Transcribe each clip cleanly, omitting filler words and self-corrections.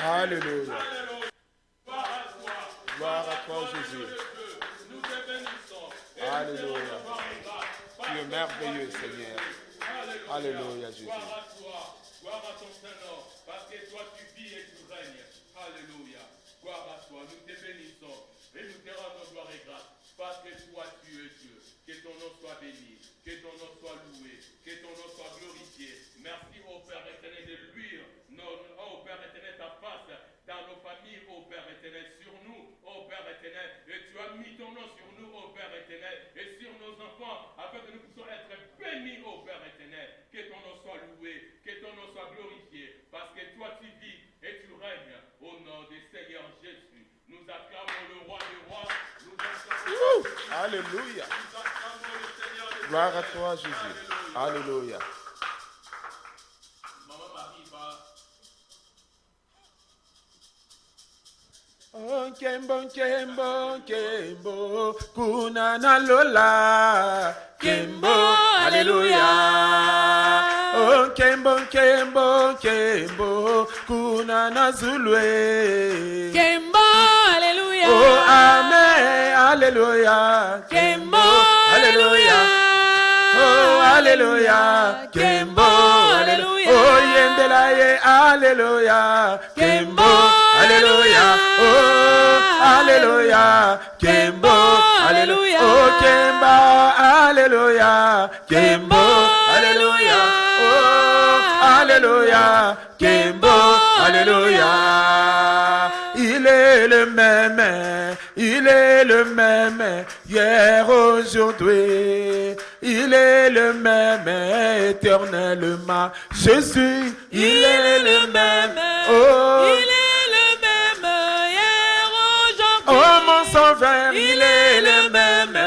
Alléluia. Gloire à toi, Jésus. Alléluia. Tu es merveilleux, Seigneur. Alléluia, Jésus. Gloire à ton Saint-Nom, parce que toi tu vis et tu règnes. Alléluia. Gloire à toi. Nous te bénissons et nous te rendons gloire et grâce. Parce que toi tu es Dieu. Que ton nom soit béni. Que ton nom soit loué. Que ton nom soit glorifié. Merci au Père éternel de luire. Au Père éternel ta face dans nos familles, au Père éternel sur nous, au Père éternel. Et tu as mis ton nom sur nous, au Père éternel, et sur nos enfants, afin que nous puissions être bénis, au Père éternel. Que ton nom soit loué, que ton nom soit glorifié, parce que toi tu vis et tu règnes au nom du Seigneur Jésus. Nous acclamons le roi des rois. Nous acclamons Alléluia. Nous acclamons le Seigneur des Gloire à toi, Jésus. Alléluia. Maman Marie va. Oh, Kembo, Kembo, Kembo, Kunana Lola, Kembo, Alléluia. Oh, Kembo, Kembo, Kembo, Kunana Zulwe, Kembo, Alléluia. Oh, Amen, Alléluia. Kembo, Alléluia. Oh, Alléluia. Kembo, Alléluia. Oh, Yendelaye, Alléluia. Kembo, Alléluia. Oh, Alléluia. Kembo, Alléluia. Oh, Kemba, Alléluia. Kembo, Alléluia. Oh, Alléluia. Kembo, Alléluia. Il est le même, il est le même, hier, aujourd'hui. Il est le même, éternellement. Jésus, il est le même. Oh, il est le même, hier, aujourd'hui. Oh, mon sauveur, il est le même,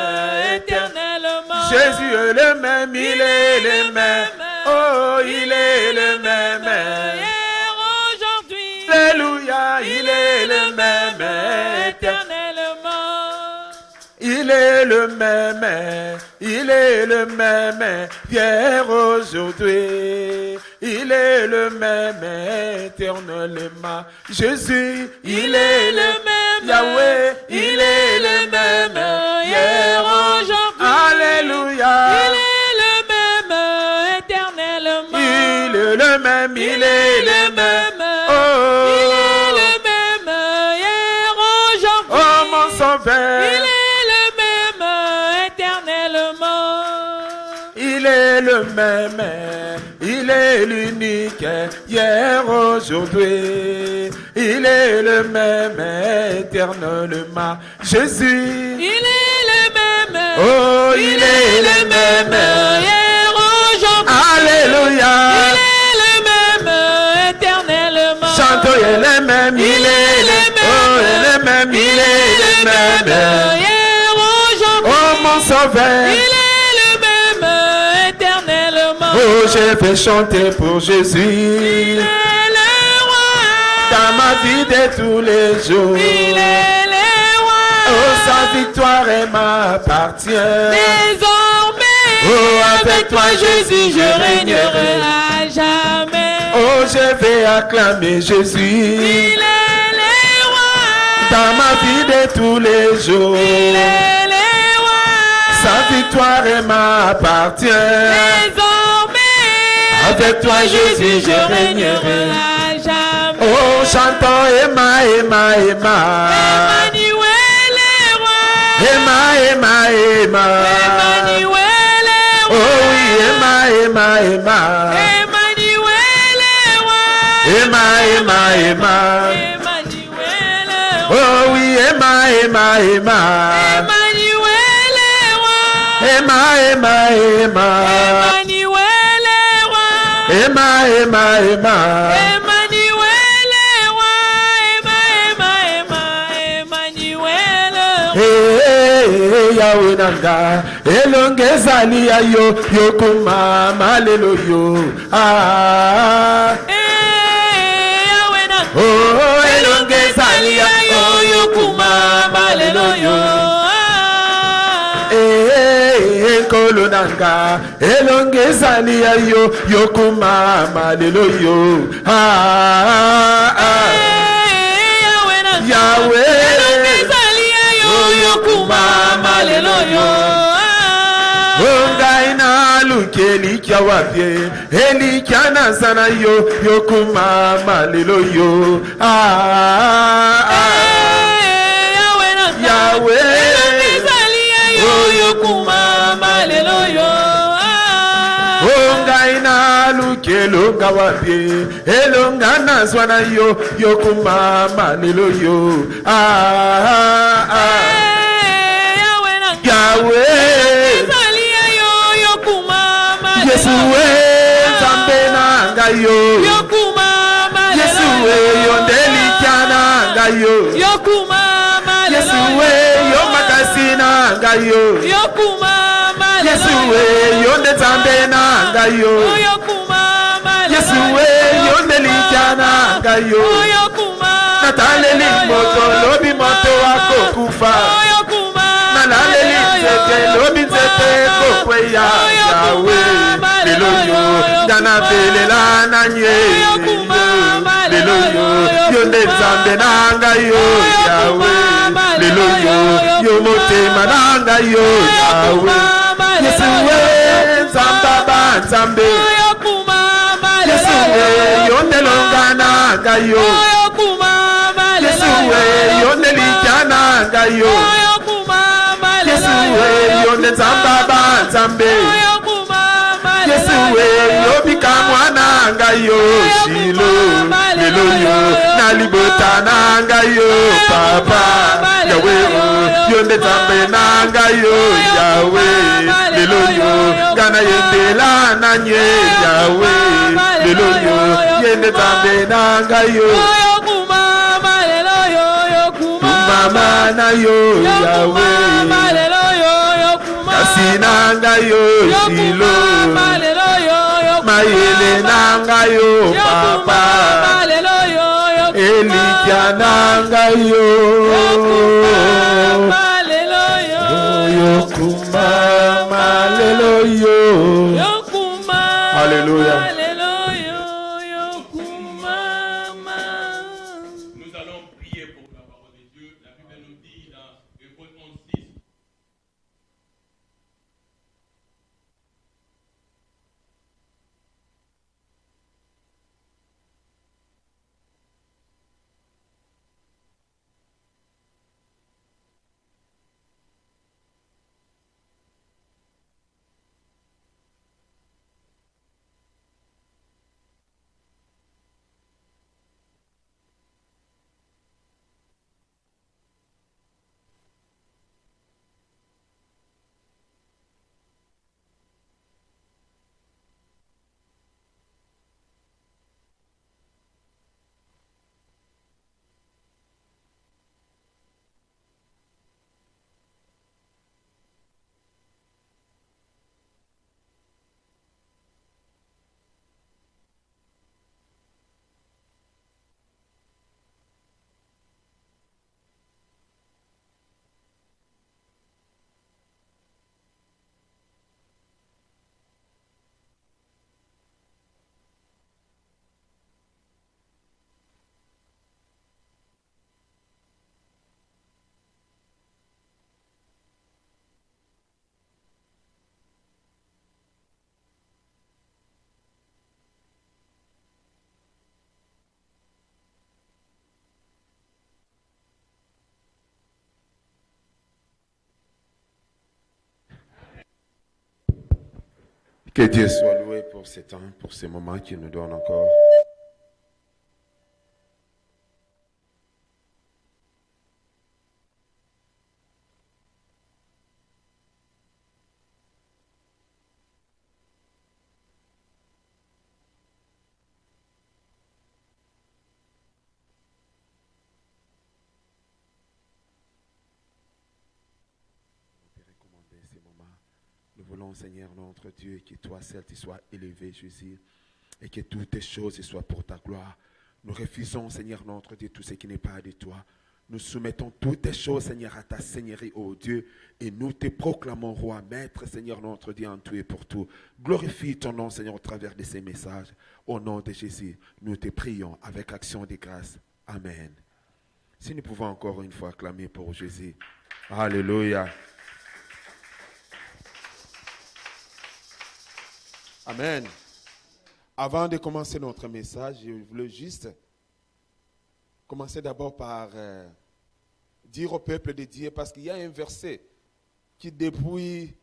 éternellement. Jésus est le même, il est le même. Oh, il est le même. Hier, aujourd'hui. Alléluia, il est le même, éternellement. Il est le même, il est le même, hier, aujourd'hui. Il est le même, éternellement. Jésus, il est le même. Yahweh, il est le même, hier, aujourd'hui. Alléluia. Il est le même, éternellement. Il est le même, il est le même. Oh, il est le même, hier, aujourd'hui. Oh, mon sauveur. Il est le même, éternellement. Il est le même, il est l'unique, hier, aujourd'hui. Il est le même, éternellement. Jésus. Il est le même. Oh, il est le même, hier, aujourd'hui. Alléluia. Il est le même, éternellement. Chantons, il est le même, il est le même. Oh, il est le même, il est le même. Hier, aujourd'hui. Oh, mon sauveur. Il est le même, éternellement. Oh, je vais chanter pour Jésus. Il est le roi. Dans ma vie de tous les jours. Il est le roi. Oh, sa victoire m'appartient. Désormais, Oh, avec toi, Jésus, je régnerai à jamais. Oh, je vais acclamer Jésus. Il est le roi. Dans ma vie de tous les jours. Il est le roi. Sa victoire m'appartient. Désormais, avec toi, Jésus, je régnerai à jamais. Oh, chantons Emma, Emma, Emma. Emmanuel est roi. Emma, Emma, Emma. Emmanuel est Oh roi. oui, Emma, Emma, Emma. Emmanuel est roi. Emma, Emma, Emma. Emmanuel est roi. Oh oui, Emma, Emma, Emma. Emmanuel est roi. Emma, Emma, Emma. Emmanuel est roi. Emma, Emma, Emma. Emmanuel est roi. Emmanuel est roi. Hey, Yahweh Nanga. Elonge zali ya yo, yokuma maleluyo. Ah. Yahweh Nanga. Oh, elonge zali ya yo, yokuma maleluyo. Kolo nanga elonge zali ya yo yokuma maleluyo. Ah, ah. Yahweh, yokumama lelo yo. Ongaina lukeli kiawapie, eli kiana sana yo, yokumama lelo yo. Yahweh, yokumama lelo yo. Ongaina lukelo gawapie, elongana zwana yo, yokumama lelo yo. Yahweh, Yesuwe, Zambena ngayo, Yesuwe, yondeli kiana ngayo, Yesuwe, yomakasina ngayo, Yesuwe, yonde Zambena ngayo, Yesuwe, yondeli kiana ngayo, nataleli moto, lobi moto wako kufa, nalaleli nzete, lobi nzete kokwe ya Yahweh, lelo yo, dana belela na nye, lelo yo, yonde Nzambe nanga yo, Yahweh, lelo yo, yo motema nanga yo, Yahweh, Yesuwe, Nzamba Nzambe, Yesuwe, yonde longa nanga yo, Yesuwe, yonde likana nanga yo, Yesuwe, yonde Nzamba Nzambe, Yesuwe, yobika mwana ngayo, Shilo, lelo yo, nalibota nanga yo, Papa, Yahweh, yonde Nzambe nanga yo, Yahweh, lelo yo, gana yendela nanye, Yahweh, lelo yo, yende Nzambe nanga yo, mama na yo, Yahweh, kasi nanga yo, Shilo, mayele nanga yo, Papa, elikia nanga yo, yokumama lelo yo. Alléluia. Nous allons prier pour la parole de Dieu. La Bible nous dit dans Hébreux 11:6. Que Dieu soit loué pour ce temps, pour ces moments qu'il nous donne encore. Nous voulons, Seigneur notre Dieu, que toi seul tu sois élevé, Jésus, et que toutes tes choses soient pour ta gloire. Nous refusons, Seigneur notre Dieu, tout ce qui n'est pas de toi. Nous soumettons toutes tes choses, Seigneur, à ta Seigneurie, ô Dieu, et nous te proclamons roi, maître, Seigneur notre Dieu, en tout et pour tout. Glorifie ton nom, Seigneur, au travers de ces messages. Au nom de Jésus, nous te prions avec action de grâce. Amen. Si nous pouvons encore une fois acclamer pour Jésus. Alléluia. Amen. Avant de commencer notre message, je voulais juste commencer d'abord par dire au peuple de Dieu, parce qu'il y a un verset qui depuis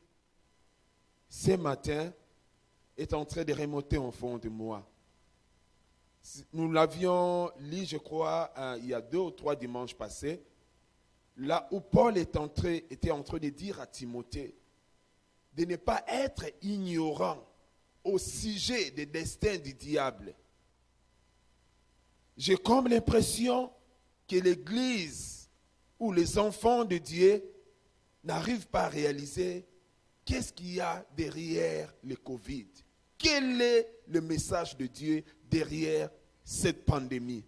ce matin est en train de remonter au fond de moi. Nous l'avions lu, je crois, il y a 2 ou 3 dimanches passés, là où Paul était en train de dire à Timothée de ne pas être ignorant au sujet des destins du diable. J'ai comme l'impression que l'Église ou les enfants de Dieu n'arrivent pas à réaliser qu'est-ce qu'il y a derrière le Covid. Quel est le message de Dieu derrière cette pandémie?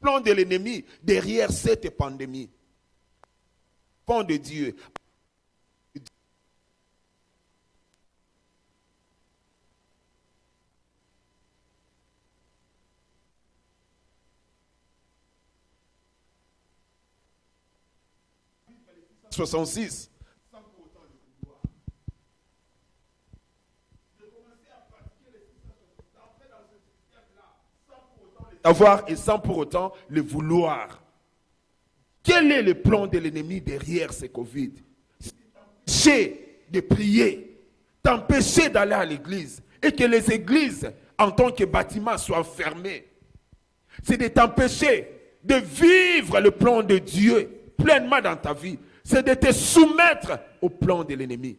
Le plan de l'ennemi derrière cette pandémie. Plan de Dieu. « 66. Avoir et sans pour autant le vouloir. Quel est le plan de l'ennemi derrière ce Covid? T'empêcher de prier, t'empêcher d'aller à l'église et que les églises en tant que bâtiments soient fermées. C'est de t'empêcher de vivre le plan de Dieu pleinement dans ta vie. C'est de te soumettre au plan de l'ennemi.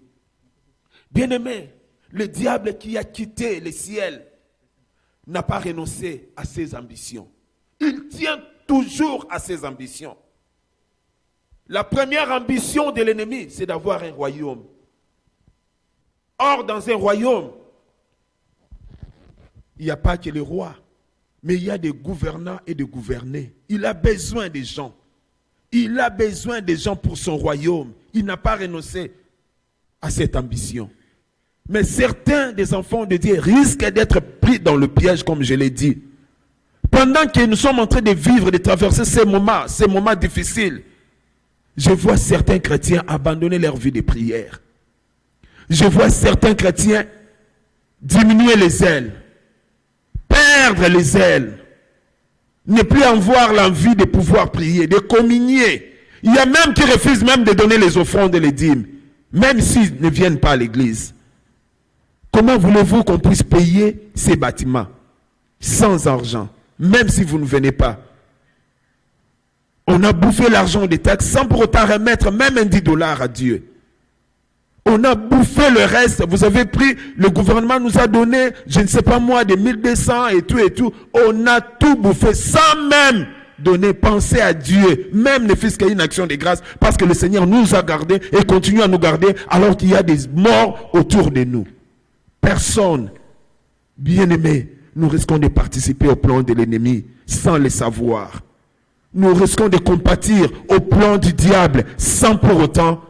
Bien-aimé, le diable qui a quitté le ciel n'a pas renoncé à ses ambitions. Il tient toujours à ses ambitions. La première ambition de l'ennemi, c'est d'avoir un royaume. Or, dans un royaume, il n'y a pas que les rois, mais il y a des gouvernants et des gouvernés. Il a besoin des gens. Il a besoin des gens pour son royaume. Il n'a pas renoncé à cette ambition. Mais certains des enfants de Dieu risquent d'être pris dans le piège, comme je l'ai dit. Pendant que nous sommes en train de vivre, de traverser ces moments difficiles, je vois certains chrétiens abandonner leur vie de prière. Je vois certains chrétiens diminuer les ailes, perdre les ailes, ne plus avoir l'envie de pouvoir prier, de communier. Il y a même qui refusent même de donner les offrandes et les dîmes, même s'ils ne viennent pas à l'église. Comment voulez-vous qu'on puisse payer ces bâtiments sans argent, même si vous ne venez pas? On a bouffé l'argent des taxes sans pour autant remettre même un $10 à Dieu. On a bouffé le reste. Vous avez pris, le gouvernement nous a donné, je ne sais pas moi, des 1200 et tout. On a tout bouffé sans même donner, penser à Dieu, même ne fût-ce qu'une action de grâce, parce que le Seigneur nous a gardés et continue à nous garder alors qu'il y a des morts autour de nous. Personne, bien-aimé, nous risquons de participer au plan de l'ennemi sans le savoir. Nous risquons de compatir au plan du diable sans pour autant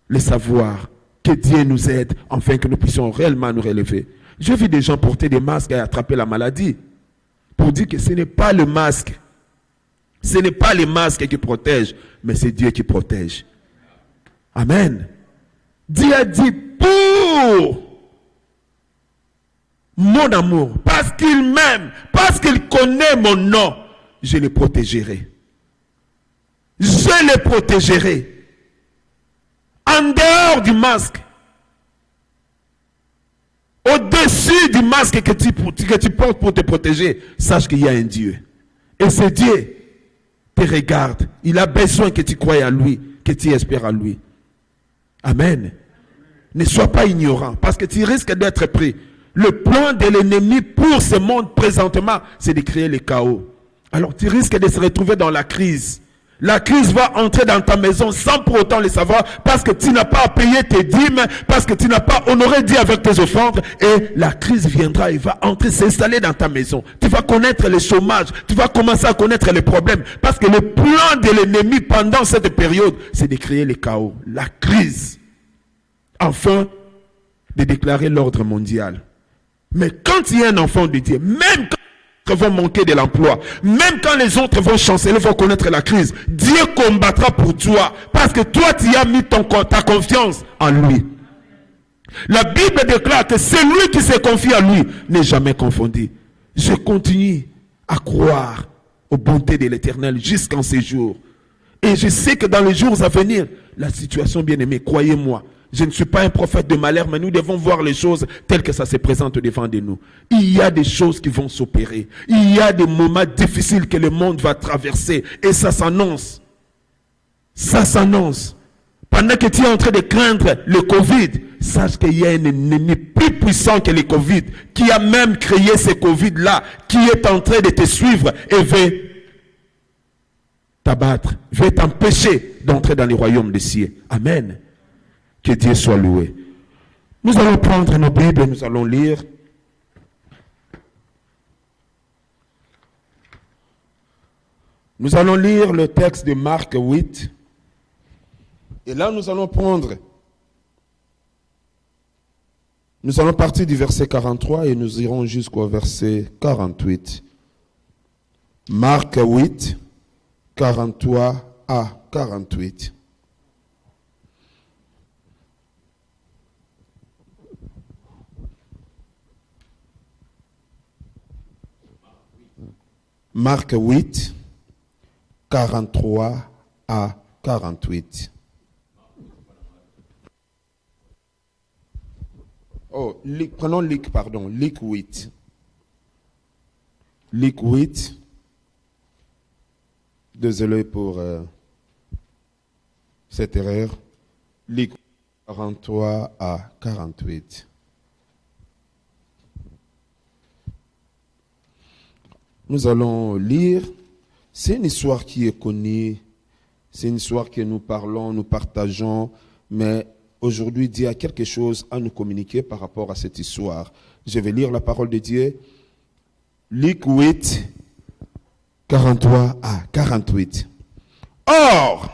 le savoir. Que Dieu nous aide afin que nous puissions réellement nous relever. J'ai vu des gens porter des masques et attraper la maladie pour dire que ce n'est pas le masque. Ce n'est pas les masques qui protègent, mais c'est Dieu qui protège. Amen. Dieu a dit pour mon amour, parce qu'il m'aime, parce qu'il connaît mon nom, je le protégerai. Je le protégerai. En dehors du masque, au-dessus du masque que tu portes pour te protéger, sache qu'il y a un Dieu. Et ce Dieu te regarde. Il a besoin que tu croies à lui, que tu espères à lui. Amen. Ne sois pas ignorant, parce que tu risques d'être pris. Le plan de l'ennemi pour ce monde présentement, c'est de créer le chaos. Alors tu risques de se retrouver dans la crise. La crise va entrer dans ta maison sans pour autant le savoir, parce que tu n'as pas payé tes dîmes, parce que tu n'as pas honoré Dieu avec tes offrandes, et la crise viendra et va entrer, s'installer dans ta maison. Tu vas connaître le chômage, tu vas commencer à connaître les problèmes, parce que le plan de l'ennemi pendant cette période, c'est de créer le chaos, la crise, afin de déclarer l'ordre mondial. Mais quand il y a un enfant de Dieu, même quand vont manquer de l'emploi, même quand les autres vont chanceler, vont connaître la crise, Dieu combattra pour toi, parce que toi tu as mis ta confiance en lui. La Bible déclare que celui qui se confie à lui n'est jamais confondu. Je continue à croire aux bontés de l'Éternel jusqu'en ces jours, et je sais que dans les jours à venir, la situation, bien aimée, croyez-moi, je ne suis pas un prophète de malheur, mais nous devons voir les choses telles que ça se présente devant de nous. Il y a des choses qui vont s'opérer. Il y a des moments difficiles que le monde va traverser. Et ça s'annonce. Ça s'annonce. Pendant que tu es en train de craindre le Covid, sache qu'il y a un ennemi plus puissant que le Covid, qui a même créé ce Covid-là, qui est en train de te suivre et veut t'abattre, veut t'empêcher d'entrer dans le royaume des cieux. Amen. Que Dieu soit loué. Nous allons prendre nos Bibles et nous allons lire. Nous allons lire le texte de Marc 8. Et là, nous allons partir du verset 43 et nous irons jusqu'au verset 48. Marc 8, 43 à 48. Marc 8, 43 à 48. Oh, prenons Luc 8. Luc 8. Désolé pour cette erreur. Luc 43 à 48. Nous allons lire. C'est une histoire qui est connue. C'est une histoire que nous parlons, nous partageons. Mais aujourd'hui, Dieu a quelque chose à nous communiquer par rapport à cette histoire. Je vais lire la parole de Dieu. Luc 8, 43 à 48. Or,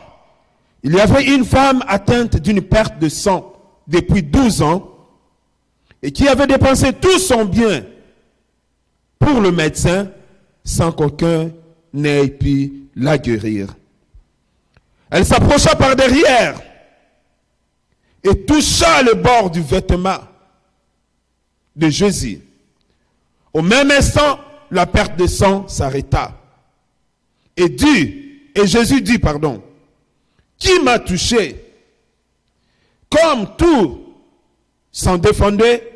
il y avait une femme atteinte d'une perte de sang depuis 12 ans et qui avait dépensé tout son bien pour le médecin sans qu'aucun n'ait pu la guérir. Elle s'approcha par derrière et toucha le bord du vêtement de Jésus. Au même instant, la perte de sang s'arrêta. Et Jésus dit, qui m'a touché? Comme tout s'en défendait,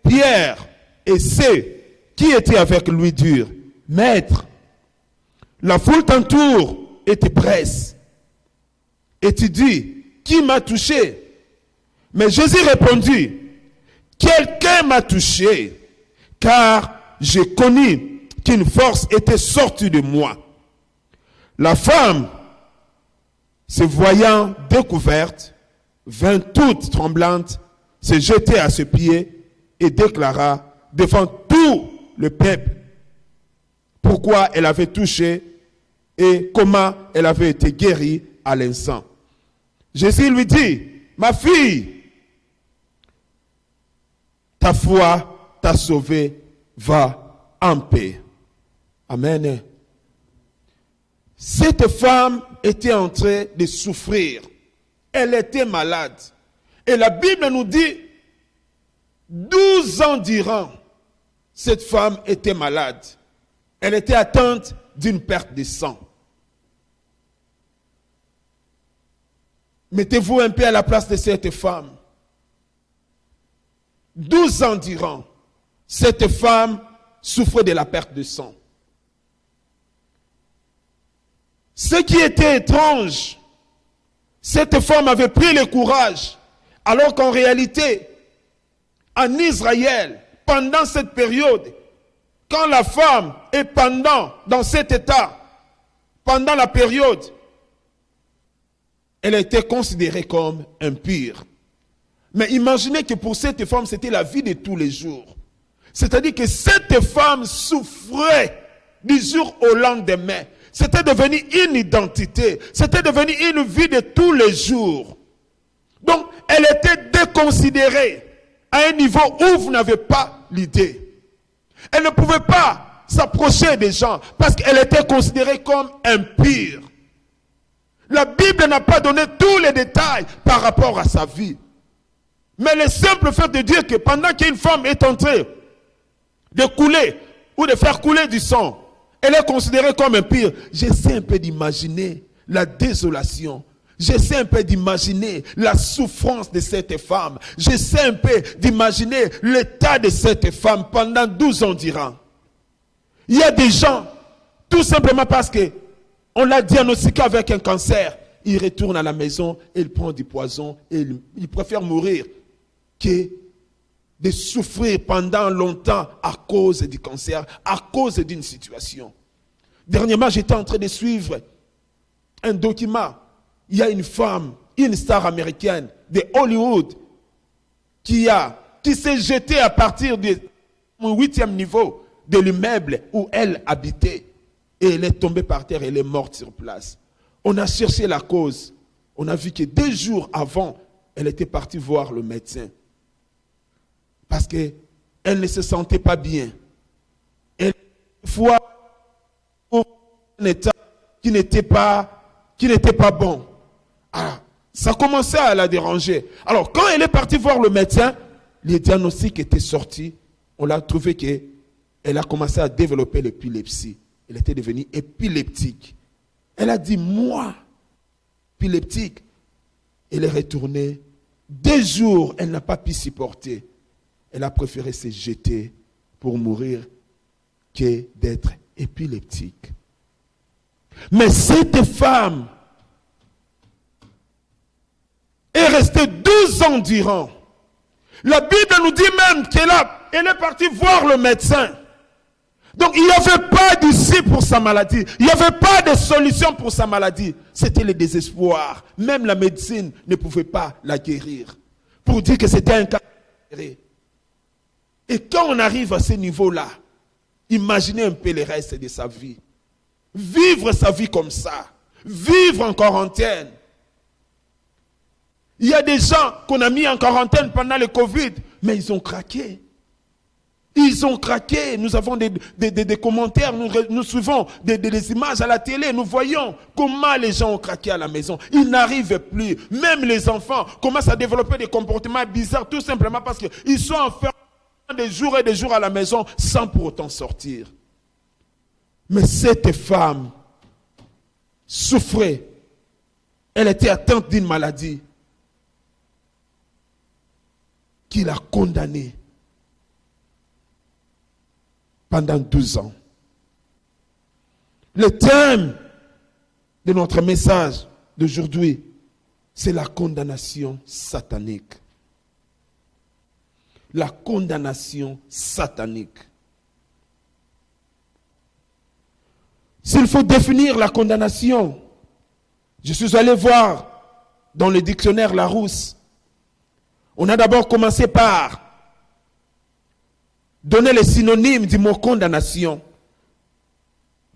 Pierre et ceux qui étaient avec lui dirent, Maître, la foule t'entoure et te presse. Et tu dis, qui m'a touché? Mais Jésus répondit, quelqu'un m'a touché, car j'ai connu qu'une force était sortie de moi. La femme, se voyant découverte, vint toute tremblante, se jeter à ses pieds et déclara devant tout le peuple pourquoi elle avait touché et comment elle avait été guérie à l'instant. Jésus lui dit, ma fille, ta foi t'a sauvée, va en paix. Amen. Cette femme était en train de souffrir. Elle était malade. Et la Bible nous dit, 12 ans durant, cette femme était malade. Elle était atteinte d'une perte de sang. Mettez-vous un peu à la place de cette femme. 12 ans durant, cette femme souffrait de la perte de sang. Ce qui était étrange, cette femme avait pris le courage, alors qu'en réalité, en Israël, pendant cette période, quand la femme est dans cet état, pendant la période, elle était considérée comme impure. Mais imaginez que pour cette femme, c'était la vie de tous les jours. C'est-à-dire que cette femme souffrait du jour au lendemain. C'était devenu une identité. C'était devenu une vie de tous les jours. Donc, elle était déconsidérée à un niveau où vous n'avez pas l'idée. Elle ne pouvait pas s'approcher des gens parce qu'elle était considérée comme impure. La Bible n'a pas donné tous les détails par rapport à sa vie. Mais le simple fait de dire que pendant qu'une femme est en train de couler ou de faire couler du sang, elle est considérée comme impure. J'essaie un peu d'imaginer la désolation. J'essaie un peu d'imaginer la souffrance de cette femme. J'essaie un peu d'imaginer l'état de cette femme pendant 12 ans durant. Il y a des gens, tout simplement parce que on l'a diagnostiqué avec un cancer, ils retournent à la maison et ils prennent du poison et ils préfèrent mourir que de souffrir pendant longtemps à cause du cancer, à cause d'une situation. Dernièrement, j'étais en train de suivre un document. Il y a une femme, une star américaine de Hollywood qui s'est jetée à partir du 8e niveau de l'immeuble où elle habitait. Et elle est tombée par terre et elle est morte sur place. On a cherché la cause. On a vu que 2 jours avant, elle était partie voir le médecin. Parce qu'elle ne se sentait pas bien. Elle foi pour un état qui n'était pas bon. Alors, ça commençait à la déranger. Alors, quand elle est partie voir le médecin, les diagnostics étaient sortis. On a trouvé qu'elle a commencé à développer l'épilepsie. Elle était devenue épileptique. Elle a dit, moi, épileptique. Elle est retournée. 2 jours, elle n'a pas pu supporter. Elle a préféré se jeter pour mourir que d'être épileptique. Mais cette femme est restée 12 ans durant. La Bible nous dit même qu'elle est partie voir le médecin. Donc il n'y avait pas d'issue pour sa maladie. Il n'y avait pas de solution pour sa maladie. C'était le désespoir. Même la médecine ne pouvait pas la guérir. Pour dire que c'était un cas. Et quand on arrive à ce niveau-là, imaginez un peu le reste de sa vie. Vivre sa vie comme ça. Vivre en quarantaine. Il y a des gens qu'on a mis en quarantaine pendant le Covid, mais ils ont craqué. Ils ont craqué. Nous avons des commentaires, nous suivons des images à la télé. Nous voyons comment les gens ont craqué à la maison. Ils n'arrivent plus. Même les enfants commencent à développer des comportements bizarres, tout simplement parce qu'ils sont enfermés des jours et des jours à la maison sans pour autant sortir. Mais cette femme souffrait. Elle était atteinte d'une maladie qui l'a condamnée pendant 12 ans. Le thème de notre message d'aujourd'hui, c'est la condamnation satanique. La condamnation satanique. S'il faut définir la condamnation, je suis allé voir dans le dictionnaire Larousse. On a d'abord commencé par donner les synonymes du mot condamnation.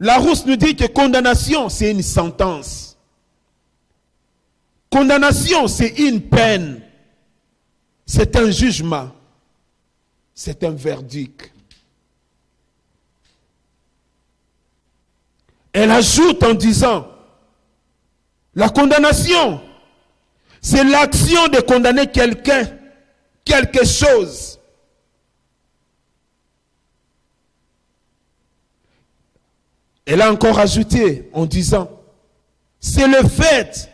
Larousse nous dit que condamnation, c'est une sentence. Condamnation, c'est une peine. C'est un jugement. C'est un verdict. Elle ajoute en disant, la condamnation, c'est l'action de condamner quelqu'un, quelque chose. Elle a encore ajouté en disant, c'est le fait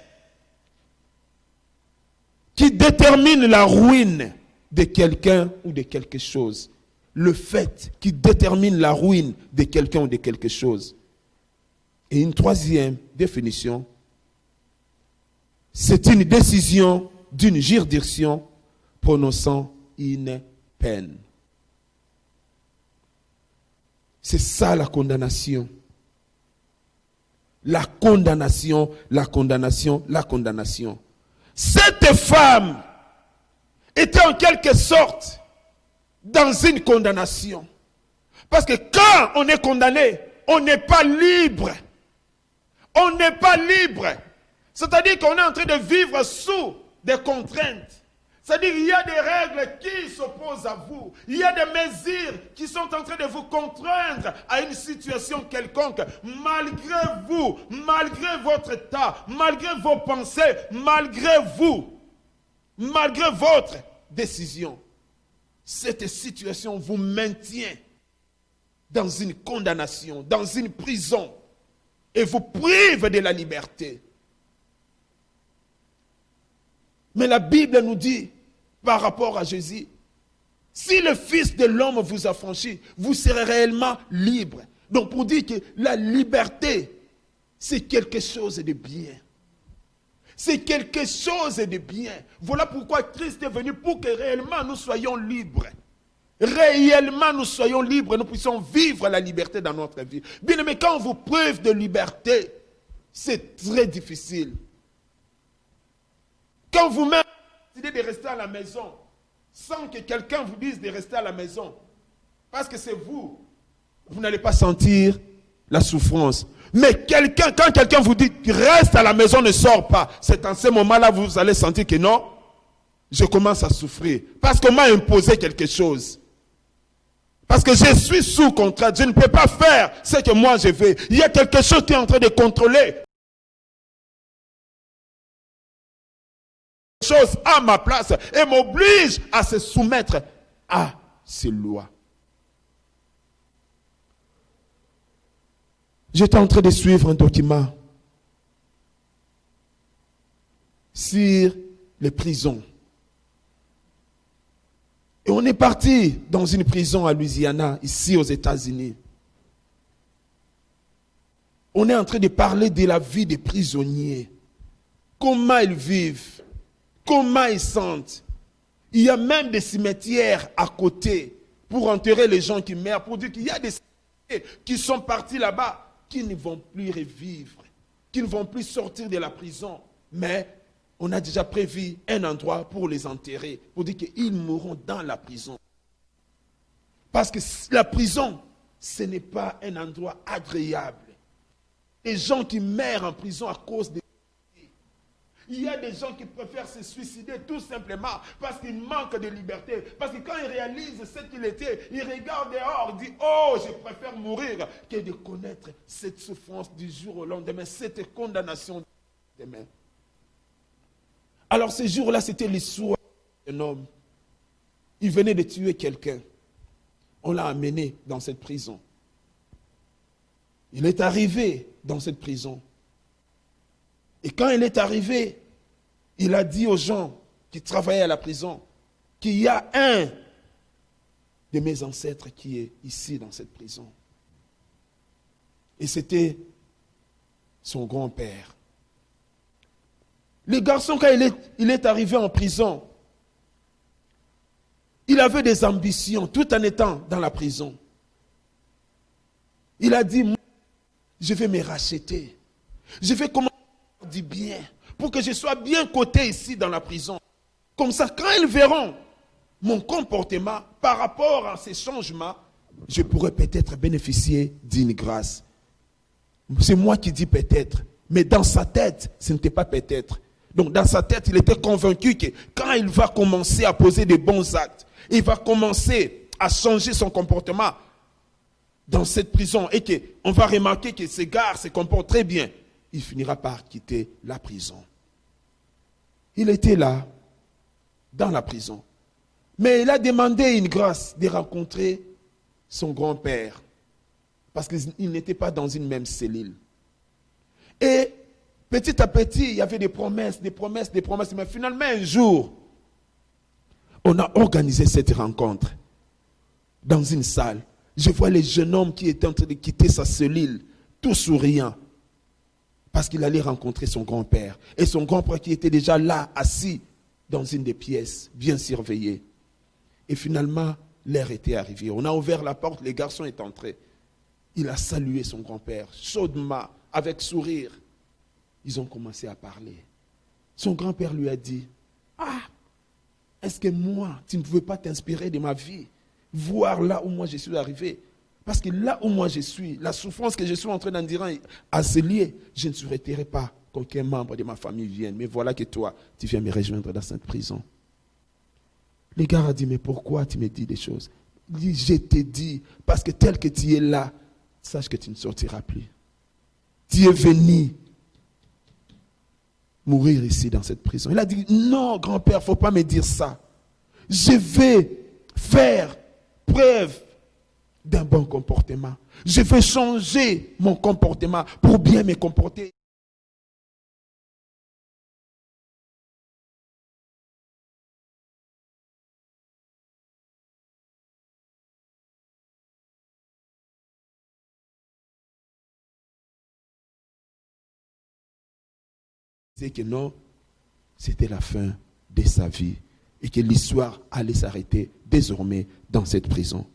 qui détermine la ruine de quelqu'un ou de quelque chose. Le fait qui détermine la ruine de quelqu'un ou de quelque chose. Et une troisième définition, c'est une décision d'une juridiction prononçant une peine. C'est ça la condamnation. La condamnation, la condamnation, la condamnation. Cette femme était en quelque sorte dans une condamnation. Parce que quand on est condamné, on n'est pas libre. On n'est pas libre. C'est-à-dire qu'on est en train de vivre sous des contraintes. C'est-à-dire qu'il y a des règles qui s'opposent à vous. Il y a des mesures qui sont en train de vous contraindre à une situation quelconque. Malgré vous, malgré votre état, malgré vos pensées, malgré vous, malgré votre décision. Cette situation vous maintient dans une condamnation, dans une prison et vous prive de la liberté. Mais la Bible nous dit, par rapport à Jésus, si le Fils de l'homme vous a franchi, vous serez réellement libre. Donc pour dire que la liberté, c'est quelque chose de bien. C'est quelque chose de bien. Voilà pourquoi Christ est venu pour que réellement nous soyons libres. Réellement nous soyons libres, nous puissions vivre la liberté dans notre vie. Bien aimé, quand on vous prive de liberté, c'est très difficile. Quand vous-même décidez de rester à la maison, sans que quelqu'un vous dise de rester à la maison, parce que c'est vous, vous n'allez pas sentir la souffrance. Mais quand quelqu'un vous dit reste à la maison, ne sors pas, c'est en ce moment-là vous allez sentir que non, je commence à souffrir. Parce qu'on m'a imposé quelque chose. Parce que je suis sous contrat, je ne peux pas faire ce que moi je veux. Il y a quelque chose qui est en train de contrôler chose à ma place et m'oblige à se soumettre à ces lois. J'étais en train de suivre un document sur les prisons. Et on est parti dans une prison à Louisiana, ici aux États-Unis. On est en train de parler de la vie des prisonniers. Comment ils vivent, comment ils sentent. Il y a même des cimetières à côté pour enterrer les gens qui meurent, pour dire qu'il y a des cimetières qui sont partis là-bas, qui ne vont plus revivre, qui ne vont plus sortir de la prison. Mais on a déjà prévu un endroit pour les enterrer, pour dire qu'ils mourront dans la prison. Parce que la prison, ce n'est pas un endroit agréable. Les gens qui meurent en prison à cause des... Il y a des gens qui préfèrent se suicider tout simplement parce qu'ils manquent de liberté. Parce que quand ils réalisent ce qu'il était, ils regardent dehors, ils disent « Oh, je préfère mourir que de connaître cette souffrance du jour au lendemain, cette condamnation demain. » Alors ce jour-là, c'était l'histoire d'un homme. Il venait de tuer quelqu'un. On l'a amené dans cette prison. Il est arrivé dans cette prison. Et quand il est arrivé, il a dit aux gens qui travaillaient à la prison qu'il y a un de mes ancêtres qui est ici dans cette prison. Et c'était son grand-père. Le garçon, quand il est arrivé en prison, il avait des ambitions tout en étant dans la prison. Il a dit, je vais me racheter. Je vais commencer du bien, pour que je sois bien coté ici dans la prison. Comme ça, quand ils verront mon comportement par rapport à ces changements, je pourrais peut-être bénéficier d'une grâce. C'est moi qui dis peut-être, mais dans sa tête, ce n'était pas peut-être. Donc dans sa tête, il était convaincu que quand il va commencer à poser des bons actes, il va commencer à changer son comportement dans cette prison et qu'on va remarquer que ce gars se comporte très bien. Il finira par quitter la prison. Il était là, dans la prison. Mais il a demandé une grâce de rencontrer son grand-père. Parce qu'il n'était pas dans une même cellule. Et petit à petit, il y avait des promesses. Mais finalement, un jour, on a organisé cette rencontre dans une salle. Je vois les jeunes hommes qui étaient en train de quitter sa cellule, tout souriant. Parce qu'il allait rencontrer son grand-père. Et son grand-père qui était déjà là, assis dans une des pièces, bien surveillé. Et finalement, l'heure était arrivée. On a ouvert la porte, les garçons est entré. Il a salué son grand-père chaudement, avec sourire. Ils ont commencé à parler. Son grand-père lui a dit, est-ce que moi, tu ne pouvais pas t'inspirer de ma vie, voir là où moi je suis arrivé? Parce que là où moi je suis, la souffrance que je suis en train d'endurer à ce lieu, je ne souhaiterais pas qu'aucun membre de ma famille vienne. Mais voilà que toi, tu viens me rejoindre dans cette prison. Le gars a dit, mais pourquoi tu me dis des choses? Il dit, je t'ai dit, parce que tel que tu es là, sache que tu ne sortiras plus. Tu es venu mourir ici dans cette prison. Il a dit, non, grand-père, il ne faut pas me dire ça. Je vais faire preuve d'un bon comportement. Je vais changer mon comportement pour bien me comporter. C'est que non, c'était la fin de sa vie et que l'histoire allait s'arrêter désormais dans cette prison.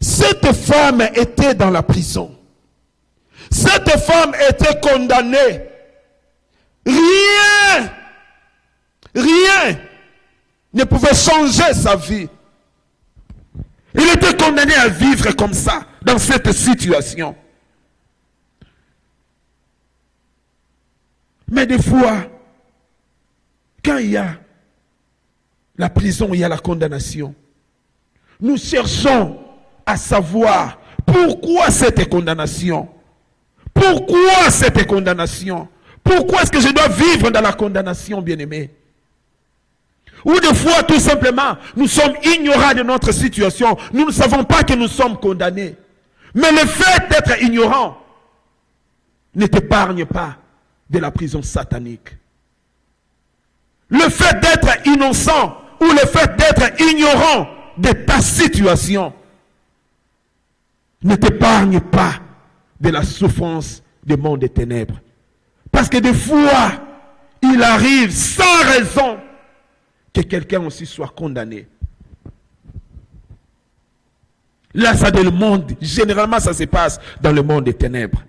Cette femme était dans la prison. Cette femme était condamnée. Rien ne pouvait changer sa vie. Il était condamné à vivre comme ça, dans cette situation. Mais des fois, quand il y a la prison, il y a la condamnation, nous cherchons à savoir pourquoi cette condamnation. Pourquoi cette condamnation? Pourquoi est-ce que je dois vivre dans la condamnation, bien-aimé? Ou des fois, tout simplement, nous sommes ignorants de notre situation. Nous ne savons pas que nous sommes condamnés. Mais le fait d'être ignorant ne t'épargne pas de la prison satanique. Le fait d'être innocent ou le fait d'être ignorant de ta situation ne t'épargne pas de la souffrance du monde des ténèbres. Parce que des fois, il arrive sans raison que quelqu'un aussi soit condamné. Là, ça dans le monde, généralement ça se passe dans le monde des ténèbres.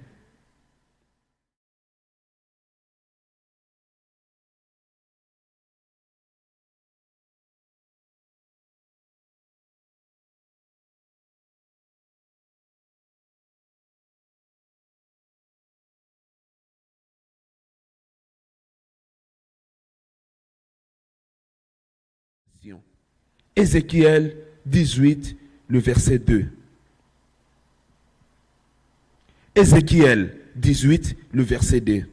Ézéchiel 18, le verset 2. Ézéchiel 18, le verset 2.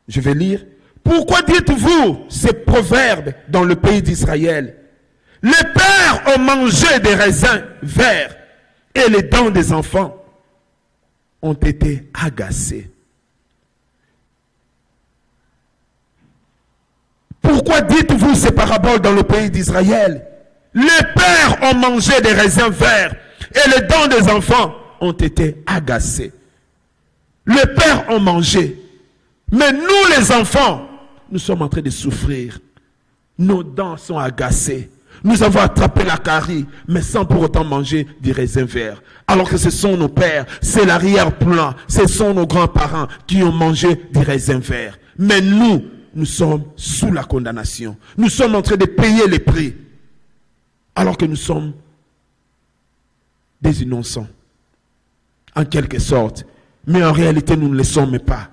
Je vais lire. Pourquoi dites-vous ces proverbes dans le pays d'Israël? Les pères ont mangé des raisins verts et les dents des enfants ont été agacées. Pourquoi dites-vous ces paraboles dans le pays d'Israël? Les pères ont mangé des raisins verts et les dents des enfants ont été agacées. Les pères ont mangé, mais nous les enfants, nous sommes en train de souffrir. Nos dents sont agacées. Nous avons attrapé la carie, mais sans pour autant manger des raisins verts. Alors que ce sont nos pères, c'est l'arrière-plan, ce sont nos grands-parents qui ont mangé des raisins verts. Mais nous sommes sous la condamnation. Nous sommes en train de payer les prix. Alors que nous sommes des innocents. En quelque sorte. Mais en réalité, nous ne le sommes pas.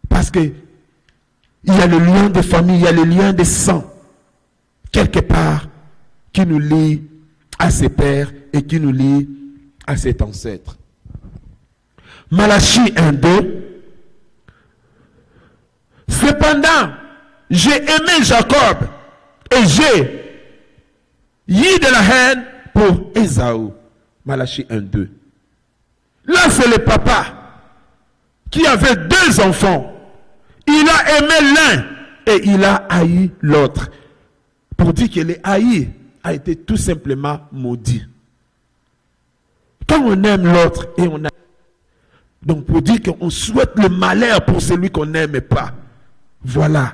Parce que il y a le lien de famille, il y a le lien de sang. Quelque part, qui nous lie à ses pères et qui nous lie à ses ancêtres. Malachie 1:2. Cependant, j'ai aimé Jacob et j'ai eu de la haine pour Ésaü. Malachie 1:2. Là, c'est le papa qui avait deux enfants. Il a aimé l'un et il a haï l'autre. Pour dire que le haï a été tout simplement maudit. Quand on aime l'autre et on a... Donc pour dire qu'on souhaite le malheur pour celui qu'on n'aime pas. Voilà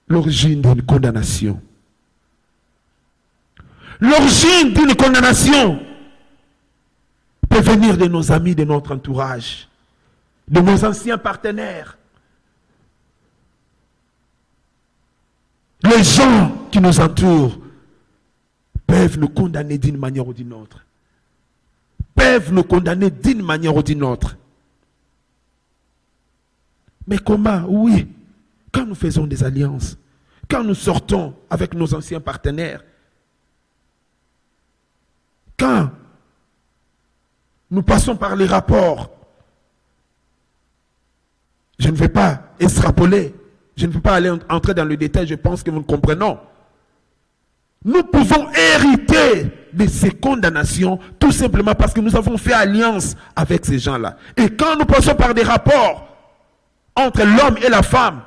l'origine d'une condamnation. L'origine d'une condamnation peut venir de nos amis, de notre entourage, de nos anciens partenaires. Les gens qui nous entourent peuvent nous condamner d'une manière ou d'une autre. Peuvent nous condamner d'une manière ou d'une autre. Mais comment? Oui, quand nous faisons des alliances, quand nous sortons avec nos anciens partenaires, quand nous passons par les rapports, je ne vais pas extrapoler, je ne vais pas aller entrer dans le détail, je pense que nous comprenons. Nous pouvons hériter de ces condamnations tout simplement parce que nous avons fait alliance avec ces gens-là. Et quand nous passons par des rapports entre l'homme et la femme,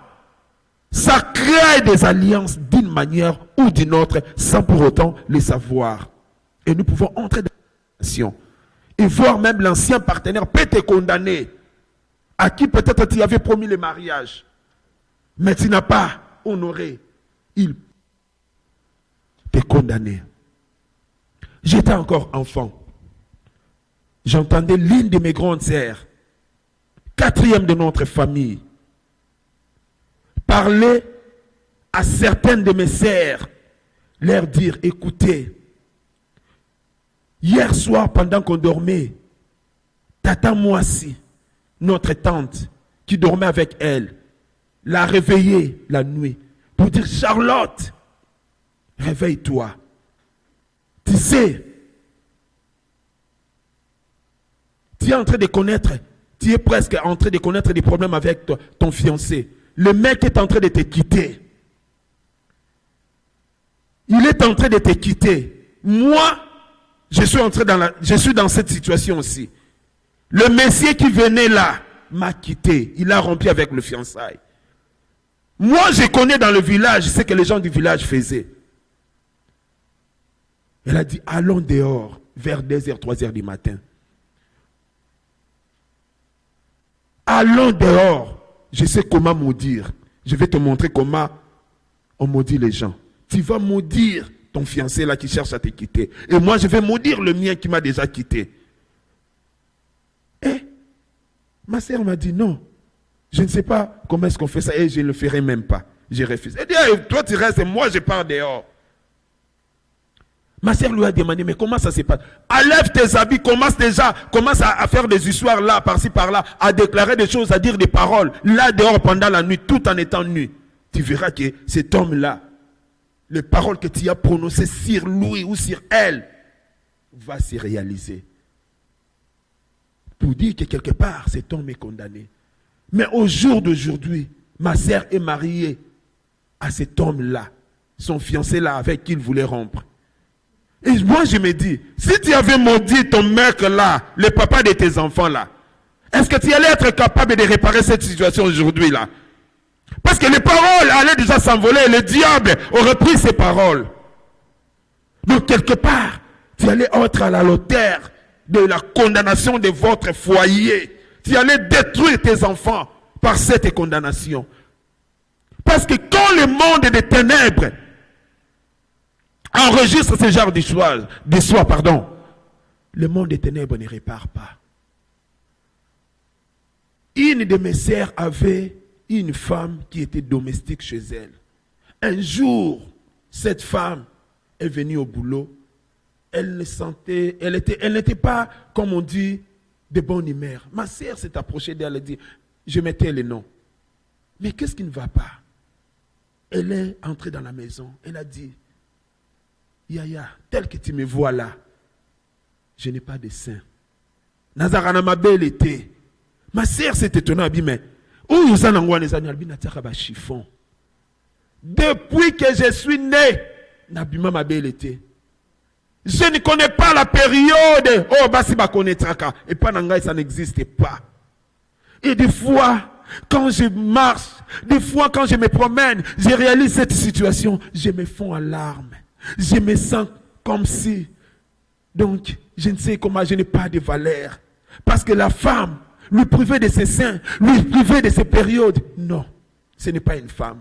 ça crée des alliances d'une manière ou d'une autre sans pour autant les savoir. Et nous pouvons entrer dans la relation et voir même l'ancien partenaire peut te condamner, à qui peut-être tu avais promis le mariage, mais tu n'as pas honoré. Il t'est condamné. J'étais encore enfant. J'entendais l'une de mes grandes sœurs, 4e de notre famille, parler à certaines de mes sœurs, leur dire, écoutez, hier soir pendant qu'on dormait, Tata Moissi, notre tante, qui dormait avec elle, l'a réveillée la nuit pour dire, Charlotte, réveille-toi. Tu sais, tu es en train de connaître, tu es presque en train de connaître des problèmes avec ton fiancé. Le mec est en train de te quitter. Il est en train de te quitter. Moi, je suis dans cette situation aussi. Le messier qui venait là m'a quitté. Il a rompu avec le fiançailles. Moi, je connais dans le village ce que les gens du village faisaient. Elle a dit, allons dehors vers 2h, 3h du matin. Allons dehors. Je sais comment maudire. Je vais te montrer comment on maudit les gens. Tu vas maudire ton fiancé là qui cherche à te quitter. Et moi, je vais maudire le mien qui m'a déjà quitté. Et ma sœur m'a dit non. Je ne sais pas comment est-ce qu'on fait ça et je ne le ferai même pas. J'ai refusé. Elle dit, hey, toi tu restes et moi je pars dehors. Ma sœur lui a demandé, mais comment ça se passe? Enlève tes habits, commence à faire des histoires là, par-ci, par-là, à déclarer des choses, à dire des paroles, là dehors pendant la nuit, tout en étant nu. Tu verras que cet homme-là, les paroles que tu as prononcées sur lui ou sur elle, va se réaliser. Pour dire que quelque part, cet homme est condamné. Mais au jour d'aujourd'hui, ma sœur est mariée à cet homme-là, son fiancé-là avec qui il voulait rompre. Et moi, je me dis, si tu avais maudit ton mec là, le papa de tes enfants là, est-ce que tu allais être capable de réparer cette situation aujourd'hui là? Parce que les paroles allaient déjà s'envoler et le diable aurait pris ces paroles. Donc quelque part, tu allais être à la hauteur de la condamnation de votre foyer. Tu allais détruire tes enfants par cette condamnation. Parce que quand le monde des ténèbres enregistre ce genre d'histoire, le monde des ténèbres ne répare pas. Une de mes sœurs avait une femme qui était domestique chez elle. Un jour, cette femme est venue au boulot. Elle n'était pas, comme on dit, de bonne humeur. Ma sœur s'est approchée d'elle et dit, je mettais le nom. Mais qu'est-ce qui ne va pas? Elle est entrée dans la maison. Elle a dit, Yaya, tel que tu me vois là, je n'ai pas de sein. Nazarana ma belle était. Ma sœur s'est étonnée, mais où vous en avez chiffon? Depuis que je suis né, Nabima ma belle était. Je ne connais pas la période. Oh, Basiba connaîtra. Et pas Nangaï, ça n'existe pas. Et des fois, quand je marche, des fois, quand je me promène, je réalise cette situation, je me fonds en larmes. Je me sens comme si, donc, je ne sais comment, je n'ai pas de valeur. Parce que la femme, lui priver de ses seins, lui priver de ses périodes, non, ce n'est pas une femme.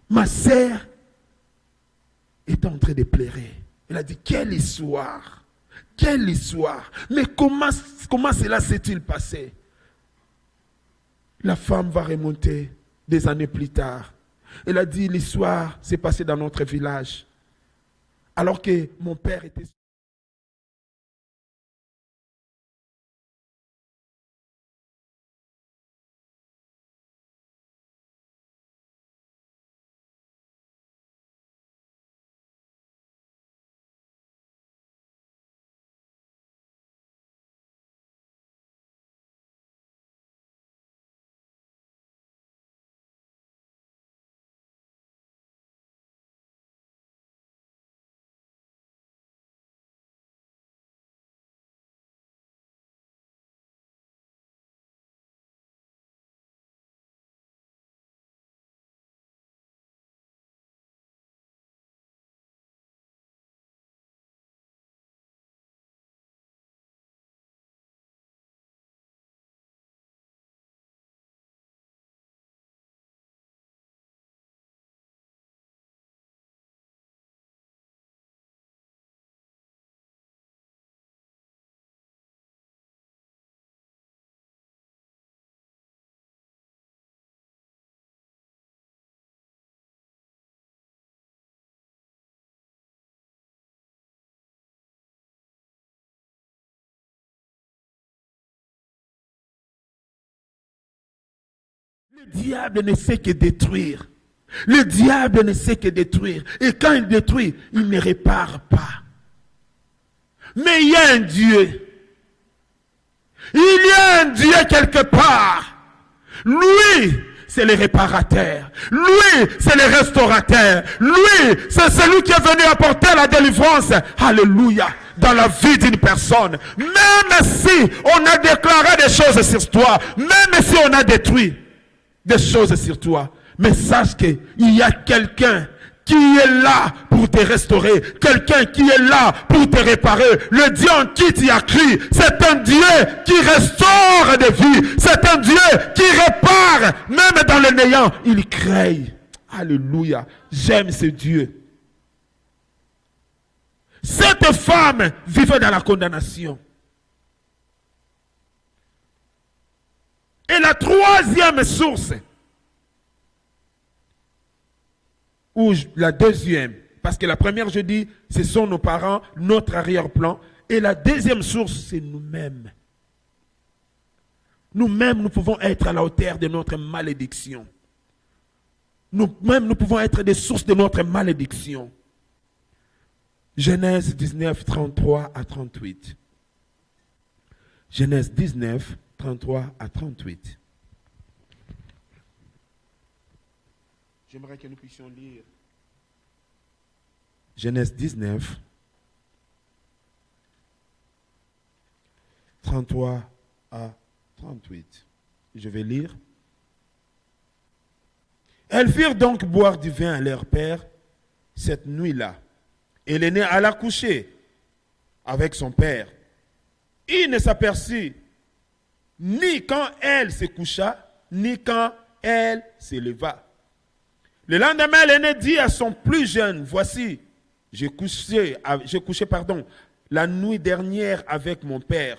Ma sœur est en train de pleurer. Elle a dit, quelle histoire! Quelle histoire! Mais comment cela s'est-il passé? La femme va remonter des années plus tard. Elle a dit, l'histoire s'est passée dans notre village. Alors que mon père était... Le diable ne sait que détruire. Le diable ne sait que détruire. Et quand il détruit, il ne répare pas. Mais il y a un Dieu. Il y a un Dieu quelque part. Lui, c'est le réparateur. Lui, c'est le restaurateur. Lui, c'est celui qui est venu apporter la délivrance. Alléluia. Dans la vie d'une personne. Même si on a déclaré des choses sur toi. Même si on a détruit des choses sur toi. Mais sache qu'il y a quelqu'un qui est là pour te restaurer. Quelqu'un qui est là pour te réparer. Le Dieu en qui tu as cru, c'est un Dieu qui restaure des vies. C'est un Dieu qui répare. Même dans le néant, il crée. Alléluia. J'aime ce Dieu. Cette femme vivait dans la condamnation. Et la troisième source, ou la deuxième, parce que la première, je dis, ce sont nos parents, notre arrière-plan. Et la deuxième source, c'est nous-mêmes. Nous-mêmes, nous pouvons être à la hauteur de notre malédiction. Nous-mêmes, nous pouvons être des sources de notre malédiction. Genèse 19, 33 à 38. Genèse 19, 33 à 38. J'aimerais que nous puissions lire Genèse 19, 33 à 38. Je vais lire. Elles firent donc boire du vin à leur père cette nuit-là. Et l'aîné alla coucher avec son père. Il ne s'aperçut ni quand elle se coucha, ni quand elle se leva. Le lendemain, l'aîné dit à son plus jeune, voici, j'ai couché la nuit dernière avec mon père.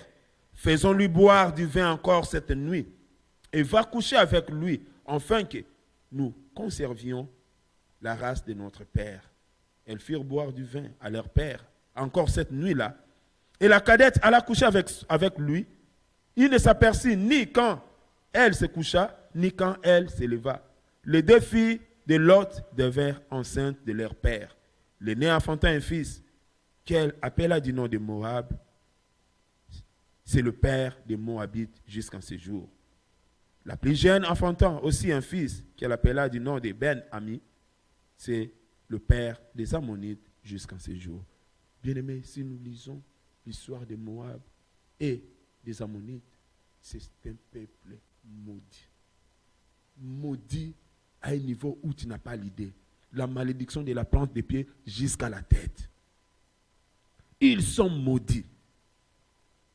Faisons-lui boire du vin encore cette nuit. Et va coucher avec lui, afin que nous conservions la race de notre père. Elles firent boire du vin à leur père, encore cette nuit-là. Et la cadette alla coucher avec lui. Il ne s'aperçut ni quand elle se coucha, ni quand elle se leva. Les deux filles de Lot devinrent enceintes de leur père. L'aîné enfanta un fils qu'elle appela du nom de Moab. C'est le père des Moabites jusqu'en ce jour. La plus jeune enfantant aussi un fils qu'elle appela du nom de Ben-Ami. C'est le père des Ammonites jusqu'en ce jour. Bien-aimés, si nous lisons l'histoire de Moab et des Ammonites, c'est un peuple maudit. Maudit à un niveau où tu n'as pas l'idée. La malédiction de la plante des pieds jusqu'à la tête. Ils sont maudits.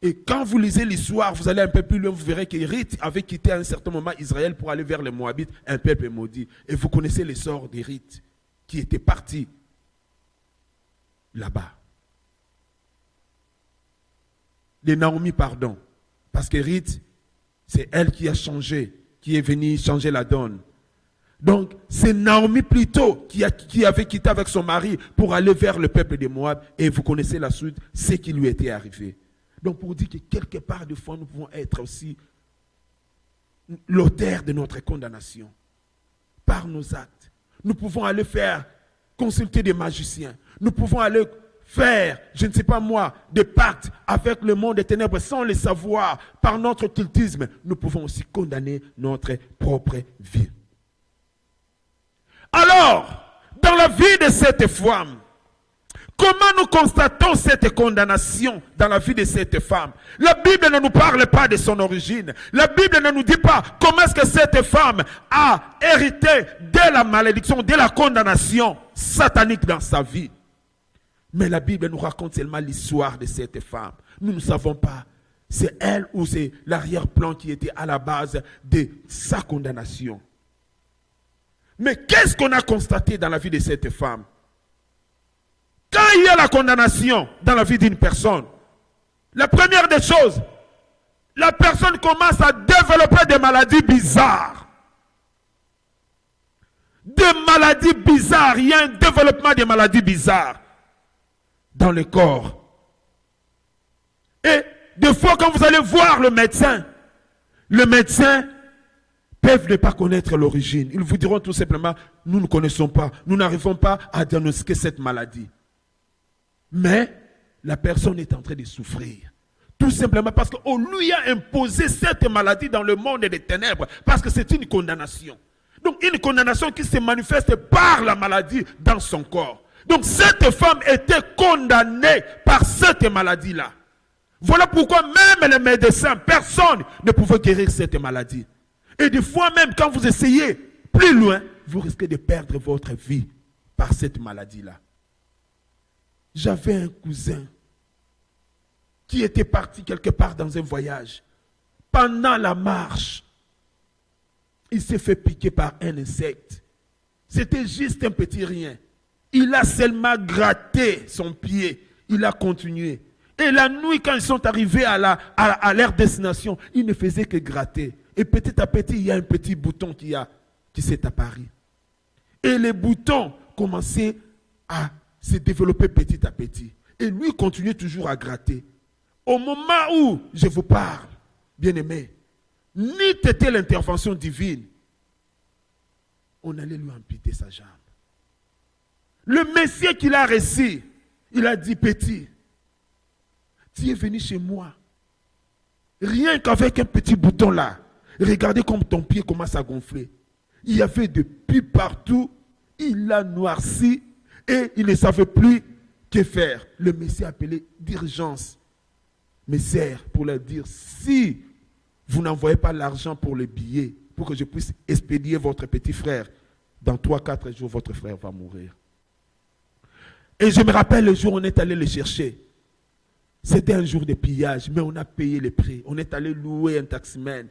Et quand vous lisez l'histoire, vous allez un peu plus loin, vous verrez que Rith avait quitté à un certain moment Israël pour aller vers les Moabites, un peuple maudit. Et vous connaissez le sort de Rith, qui était parti là-bas. de Naomi, pardon. Parce que Ruth, c'est elle qui a changé, qui est venue changer la donne. Donc, c'est Naomi plutôt qui avait quitté avec son mari pour aller vers le peuple de Moab. Et vous connaissez la suite, ce qui lui était arrivé. Donc, pour dire que quelque part, des fois, nous pouvons être aussi l'auteur de notre condamnation par nos actes. Nous pouvons aller consulter des magiciens. Nous pouvons aller faire, je ne sais pas moi, des pactes avec le monde des ténèbres sans le savoir. Par notre occultisme, nous pouvons aussi condamner notre propre vie. Alors, dans la vie de cette femme, comment nous constatons cette condamnation dans la vie de cette femme? La Bible ne nous parle pas de son origine. La Bible ne nous dit pas comment est-ce que cette femme a hérité de la malédiction, de la condamnation satanique dans sa vie. Mais la Bible nous raconte seulement l'histoire de cette femme. Nous ne savons pas, c'est elle ou c'est l'arrière-plan qui était à la base de sa condamnation. Mais qu'est-ce qu'on a constaté dans la vie de cette femme? Quand il y a la condamnation dans la vie d'une personne, la première des choses, la personne commence à développer des maladies bizarres. Des maladies bizarres. Il y a un développement des maladies bizarres dans le corps. Et des fois, quand vous allez voir le médecin peuvent ne pas connaître l'origine. Ils vous diront tout simplement, nous ne connaissons pas, nous n'arrivons pas à diagnostiquer cette maladie. Mais la personne est en train de souffrir. Tout simplement parce qu'on lui a imposé cette maladie dans le monde des ténèbres. Parce que c'est une condamnation. Donc une condamnation qui se manifeste par la maladie dans son corps. Donc cette femme était condamnée par cette maladie-là. Voilà pourquoi même les médecins, personne ne pouvait guérir cette maladie. Et des fois même quand vous essayez plus loin, vous risquez de perdre votre vie par cette maladie-là. J'avais un cousin qui était parti quelque part dans un voyage. Pendant la marche, il s'est fait piquer par un insecte. C'était juste un petit rien. Il a seulement gratté son pied. Il a continué. Et la nuit, quand ils sont arrivés à leur destination, il ne faisait que gratter. Et petit à petit, il y a un petit bouton qui s'est apparu. Et les boutons commençaient à se développer petit à petit. Et lui continuait toujours à gratter. Au moment où je vous parle, bien-aimé, ni était l'intervention divine, on allait lui amputer sa jambe. Le Messie qu'il a reçu, il a dit, petit, tu es venu chez moi. Rien qu'avec un petit bouton là, regardez comme ton pied commence à gonfler. Il y avait des pus partout, il a noirci et il ne savait plus que faire. Le Messie a appelé d'urgence mes sœurs pour leur dire, si vous n'envoyez pas l'argent pour le billet, pour que je puisse expédier votre petit frère, dans 3-4 jours, votre frère va mourir. Et je me rappelle le jour où on est allé le chercher. C'était un jour de pillage, mais on a payé le prix. On est allé louer un taximan.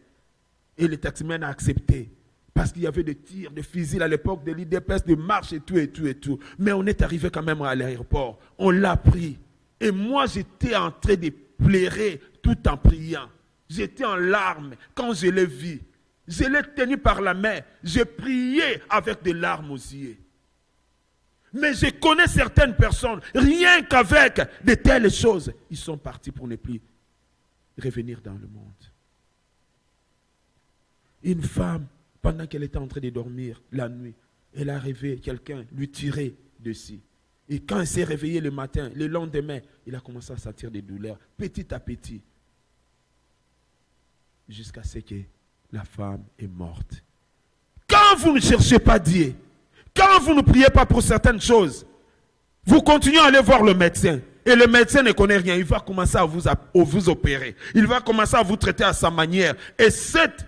Et le taximan a accepté. Parce qu'il y avait des tirs, des fusils à l'époque, des l'IDPS, des marches et tout, et tout, et tout. Mais on est arrivé quand même à l'aéroport. On l'a pris. Et moi, j'étais en train de pleurer tout en priant. J'étais en larmes quand je l'ai vu. Je l'ai tenu par la main. J'ai prié avec des larmes aux yeux. Mais je connais certaines personnes, rien qu'avec de telles choses, ils sont partis pour ne plus revenir dans le monde. Une femme, pendant qu'elle était en train de dormir la nuit, elle a rêvé quelqu'un lui tirer dessus. Et quand elle s'est réveillée le matin, le lendemain, il a commencé à sentir des douleurs, petit à petit, jusqu'à ce que la femme est morte. Quand vous ne cherchez pas Dieu, quand vous ne priez pas pour certaines choses, vous continuez à aller voir le médecin. Et le médecin ne connaît rien. Il va commencer à vous opérer. Il va commencer à vous traiter à sa manière. Et cette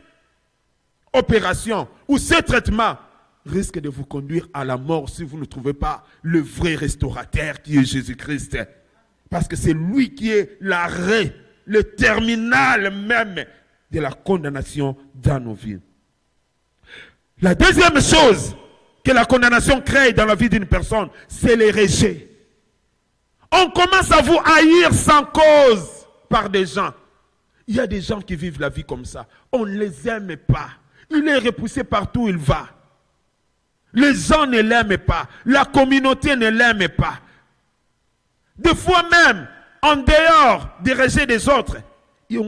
opération ou ce traitement risque de vous conduire à la mort si vous ne trouvez pas le vrai restaurateur qui est Jésus-Christ. Parce que c'est lui qui est l'arrêt, le terminal même de la condamnation dans nos vies. La deuxième chose que la condamnation crée dans la vie d'une personne, c'est les rejets. On commence à vous haïr sans cause. par des gens. Il y a des gens qui vivent la vie comme ça. On ne les aime pas. Il est repoussé partout où il va. Les gens ne l'aiment pas. La communauté ne l'aime pas. Des fois même, en dehors des rejets des autres,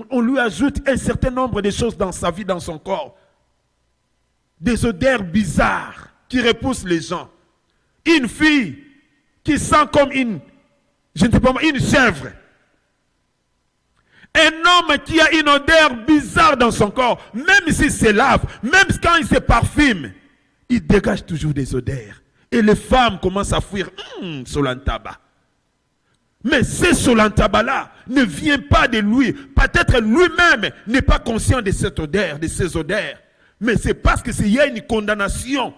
on lui ajoute un certain nombre de choses dans sa vie, dans son corps. Des odeurs bizarres qui repoussent les gens. Une fille qui sent comme une chèvre. Un homme qui a une odeur bizarre dans son corps, même s'il se lave, même quand il se parfume, il dégage toujours des odeurs. Et les femmes commencent à fuir Solantaba. Mais ce Solantaba-là ne vient pas de lui. Peut-être lui-même n'est pas conscient de cette odeur, de ces odeurs. Mais c'est parce qu'il y a une condamnation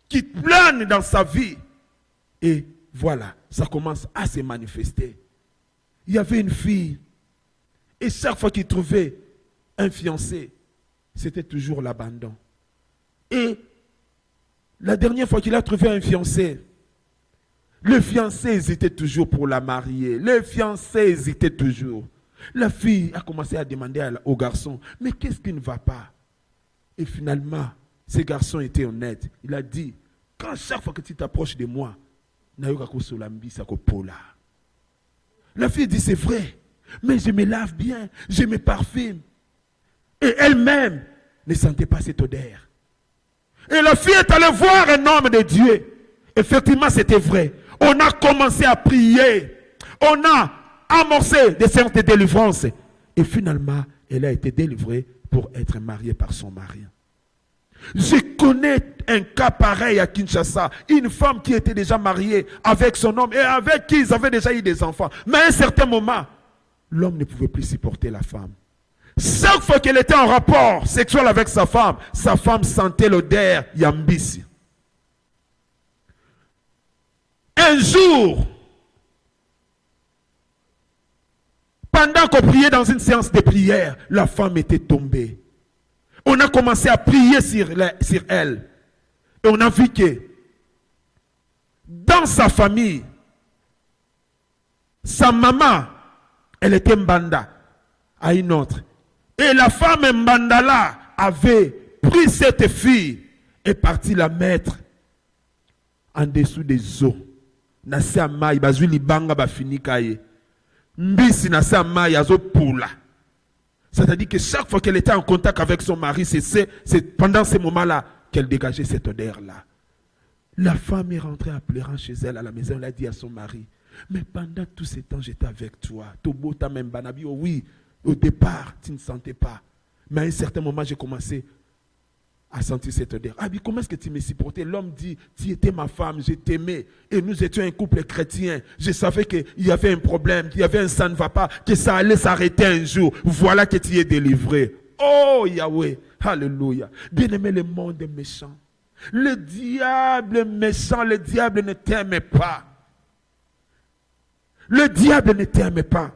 qui plane dans sa vie. Et voilà, ça commence à se manifester. Il y avait une fille, et chaque fois qu'il trouvait un fiancé, c'était toujours l'abandon. Et la dernière fois qu'il a trouvé un fiancé, le fiancé hésitait toujours pour la marier. Le fiancé hésitait toujours. La fille a commencé à demander au garçon, mais qu'est-ce qui ne va pas? Et finalement, ce garçon était honnête. Il a dit, quand chaque fois que tu t'approches de moi, la fille dit, c'est vrai, mais je me lave bien, je me parfume. Et elle-même ne sentait pas cette odeur. Et la fille est allée voir un homme de Dieu. Effectivement, c'était vrai. On a commencé à prier. On a amorcé des séances de délivrance. Et finalement, elle a été délivrée pour être mariée par son mari. Je connais un cas pareil à Kinshasa. Une femme qui était déjà mariée avec son homme et avec qui ils avaient déjà eu des enfants. Mais à un certain moment, l'homme ne pouvait plus supporter la femme. Chaque fois qu'elle était en rapport sexuel avec sa femme sentait l'odeur yambisi. Un jour, pendant qu'on priait dans une séance de prière, la femme était tombée. On a commencé à prier sur elle. Et on a vu que dans sa famille, sa maman, elle était mbanda à une autre. Et la femme mbanda là avait pris cette fille et parti la mettre en dessous des eaux. Nasi amai bazui libanga bafinika ye. Mbisi nasi amai azo pula. C'est-à-dire que chaque fois qu'elle était en contact avec son mari, c'est pendant ces moments-là qu'elle dégageait cette odeur-là. La femme est rentrée en pleurant chez elle à la maison. Elle a dit à son mari, mais pendant tout ce temps, j'étais avec toi. Tobo ta même banabi, oh oui, au départ, tu ne sentais pas. Mais à un certain moment, j'ai commencé à sentir cette odeur. Ah, mais comment est-ce que tu me supportais? L'homme dit, tu étais ma femme, je t'aimais. Et nous étions un couple chrétien. Je savais qu'il y avait un problème, qu'il y avait un ça ne va pas, que ça allait s'arrêter un jour. Voilà que tu es délivré. Oh Yahweh, alléluia. Bien-aimé, le monde est méchant. Le diable méchant, le diable ne t'aime pas. Le diable ne t'aime pas.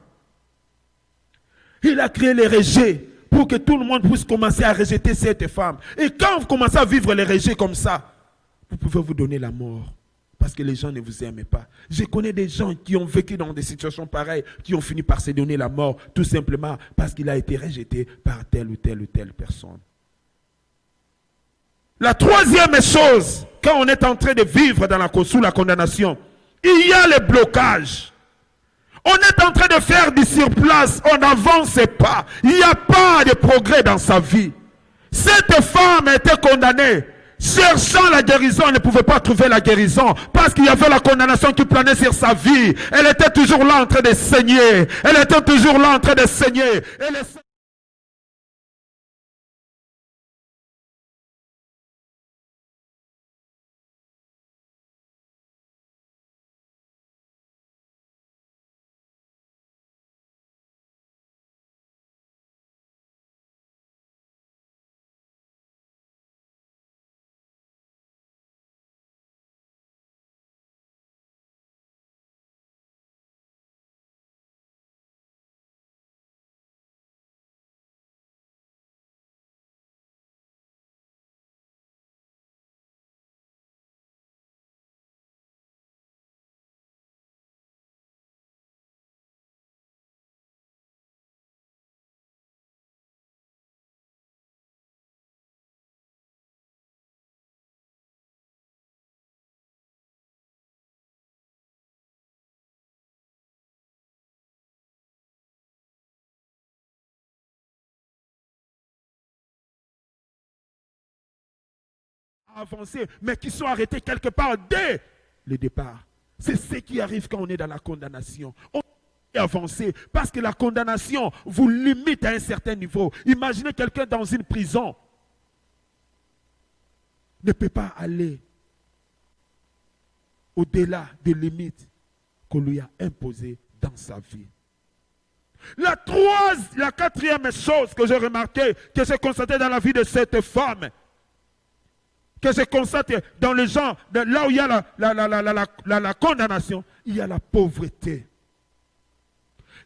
Il a créé les rejets pour que tout le monde puisse commencer à rejeter cette femme. Et quand vous commencez à vivre les rejets comme ça, vous pouvez vous donner la mort. Parce que les gens ne vous aiment pas. Je connais des gens qui ont vécu dans des situations pareilles, qui ont fini par se donner la mort, tout simplement parce qu'il a été rejeté par telle ou telle personne. La troisième chose, quand on est en train de vivre sous la condamnation, il y a le blocage. On est en train de faire du surplace, on n'avance pas. Il n'y a pas de progrès dans sa vie. Cette femme a été condamnée. Cherchant la guérison, elle ne pouvait pas trouver la guérison parce qu'il y avait la condamnation qui planait sur sa vie. Elle était toujours là en train de saigner. Elle était toujours là en train de saigner. avancé, mais qui sont arrêtés quelque part dès le départ. C'est ce qui arrive quand on est dans la condamnation. On est avancé parce que la condamnation vous limite à un certain niveau. Imaginez quelqu'un dans une prison ne peut pas aller au-delà des limites qu'on lui a imposées dans sa vie. La quatrième chose que j'ai remarqué, que j'ai constaté dans la vie de cette femme, que je constate dans les gens, là où il y a la condamnation, il y a la pauvreté.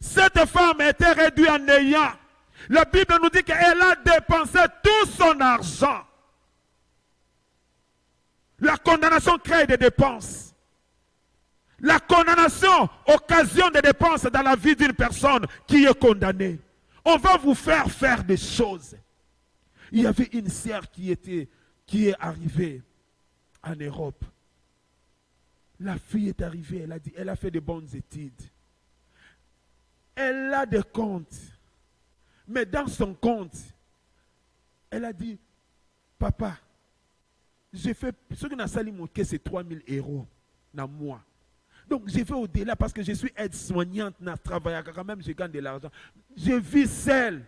Cette femme était réduite en ayant. La Bible nous dit qu'elle a dépensé tout son argent. La condamnation crée des dépenses. La condamnation occasionne des dépenses dans la vie d'une personne qui est condamnée. On va vous faire des choses. Il y avait une sœur qui est arrivée en Europe. La fille est arrivée, elle a fait de bonnes études. Elle a des comptes. Mais dans son compte, elle a dit, papa, j'ai fait, ce que j'ai sali mon caisse, c'est 3 000 € dans moi. Donc je vais au-delà parce que je suis aide-soignante, je travaille quand même, je gagne de l'argent. Je vis seule.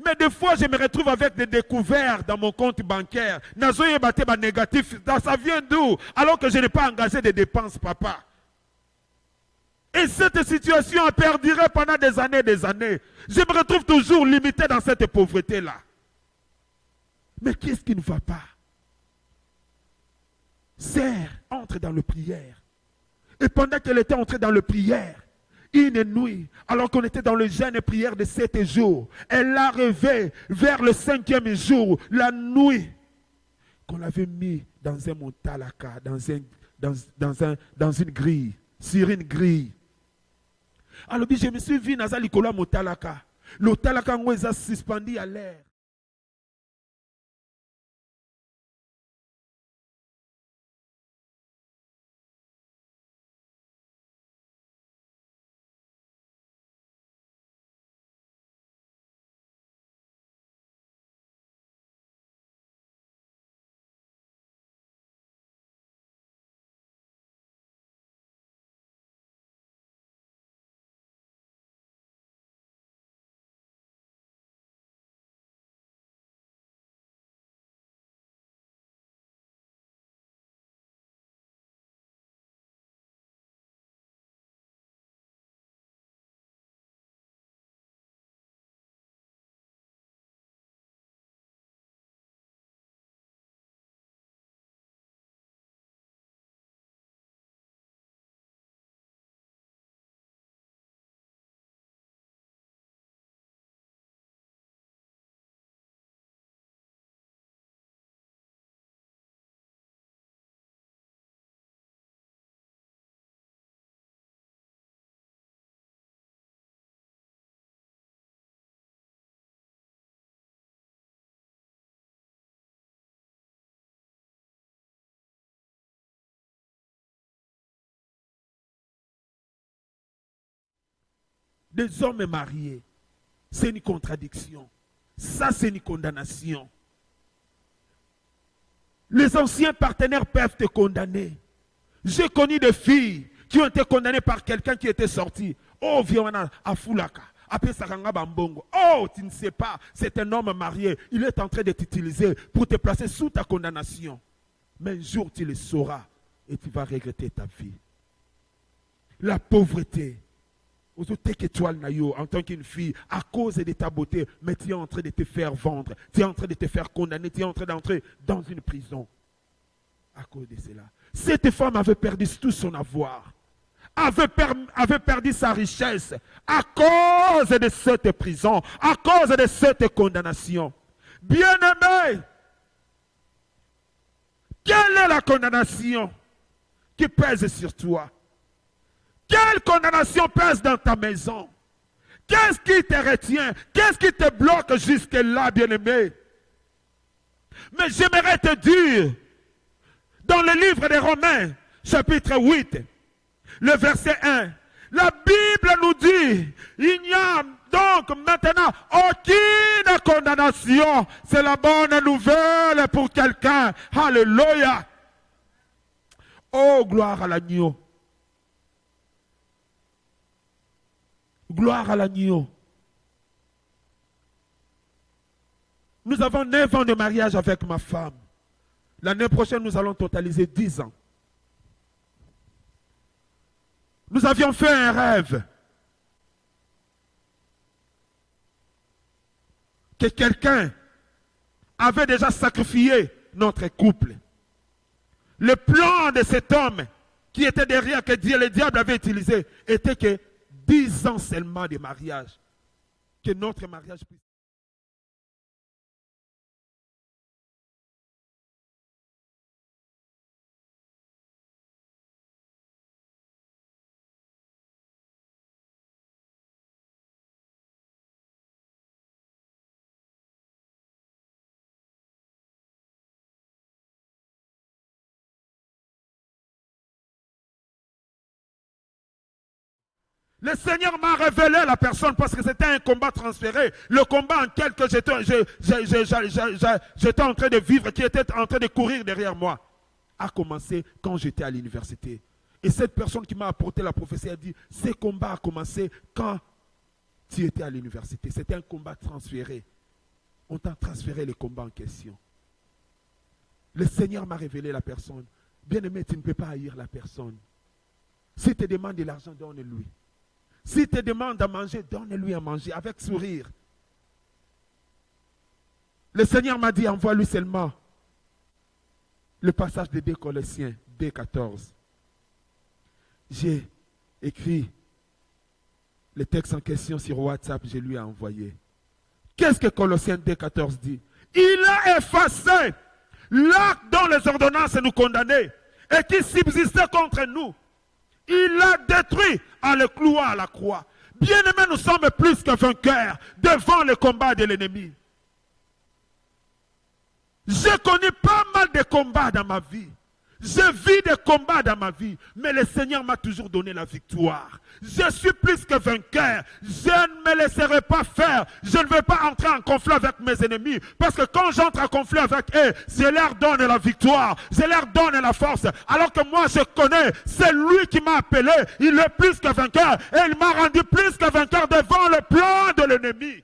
Mais des fois, je me retrouve avec des découvertes dans mon compte bancaire. Négatif, ça vient d'où? Alors que je n'ai pas engagé de dépenses, papa. Et cette situation a perduré pendant des années. Je me retrouve toujours limité dans cette pauvreté-là. Mais qu'est-ce qui ne va pas? Sœur, entre dans le prière. Et pendant qu'elle était entrée dans le prière, une nuit, alors qu'on était dans le jeûne et prière de 7 jours, elle a rêvé vers le 5e jour, la nuit, qu'on l'avait mis dans un montalaka, dans une grille, sur une grille. Alors je me suis vu dans un likola montalaka. Le talaka est suspendu à l'air. Des hommes mariés, c'est une contradiction. Ça, c'est une condamnation. Les anciens partenaires peuvent te condamner. J'ai connu des filles qui ont été condamnées par quelqu'un qui était sorti. Oh, viens à Foulaka. Après Saranga Bambongo. Oh, tu ne sais pas, c'est un homme marié. Il est en train de t'utiliser pour te placer sous ta condamnation. Mais un jour, tu le sauras et tu vas regretter ta vie. La pauvreté. En tant qu'une fille, à cause de ta beauté, mais tu es en train de te faire vendre, tu es en train de te faire condamner, tu es en train d'entrer dans une prison. À cause de cela. Cette femme avait perdu tout son avoir, avait perdu sa richesse à cause de cette prison, à cause de cette condamnation. Bien-aimé, quelle est la condamnation qui pèse sur toi? Quelle condamnation pèse dans ta maison? Qu'est-ce qui te retient? Qu'est-ce qui te bloque jusque-là, bien-aimé? Mais j'aimerais te dire, dans le livre des Romains, chapitre 8, le verset 1, la Bible nous dit, il n'y a donc maintenant aucune condamnation. C'est la bonne nouvelle pour quelqu'un. Alléluia. Oh, gloire à l'agneau. Gloire à l'agneau. Nous avons 9 ans de mariage avec ma femme. L'année prochaine, nous allons totaliser 10 ans. Nous avions fait un rêve. Que quelqu'un avait déjà sacrifié notre couple. Le plan de cet homme qui était derrière, que Dieu, le diable avait utilisé, était que 10 ans seulement de mariage. Que notre mariage puisse... Le Seigneur m'a révélé la personne parce que c'était un combat transféré. Le combat en tel que j'étais en train de vivre, qui était en train de courir derrière moi, a commencé quand j'étais à l'université. Et cette personne qui m'a apporté la prophétie a dit, ce combat a commencé quand tu étais à l'université. C'était un combat transféré. On t'a transféré le combat en question. Le Seigneur m'a révélé la personne. Bien-aimé, tu ne peux pas haïr la personne. S'il te demande de l'argent, donne-lui. S'il te demande à manger, donne-lui à manger avec sourire. Le Seigneur m'a dit, envoie-lui seulement le passage de 2 Colossiens, 2:14. J'ai écrit le texte en question sur WhatsApp, je lui ai envoyé. Qu'est-ce que Colossiens 2:14 dit? Il a effacé l'acte dont les ordonnances nous condamnaient et qui subsistait contre nous. Il l'a détruit en le clouant à la croix. Bien-aimés, nous sommes plus que vainqueurs devant le combat de l'ennemi. J'ai connu pas mal de combats dans ma vie. J'ai vu des combats dans ma vie, mais le Seigneur m'a toujours donné la victoire. Je suis plus que vainqueur. Je ne me laisserai pas faire. Je ne veux pas entrer en conflit avec mes ennemis. Parce que quand j'entre en conflit avec eux, je leur donne la victoire. Je leur donne la force. Alors que moi, je connais, c'est lui qui m'a appelé. Il est plus que vainqueur. Et il m'a rendu plus que vainqueur devant le plan de l'ennemi.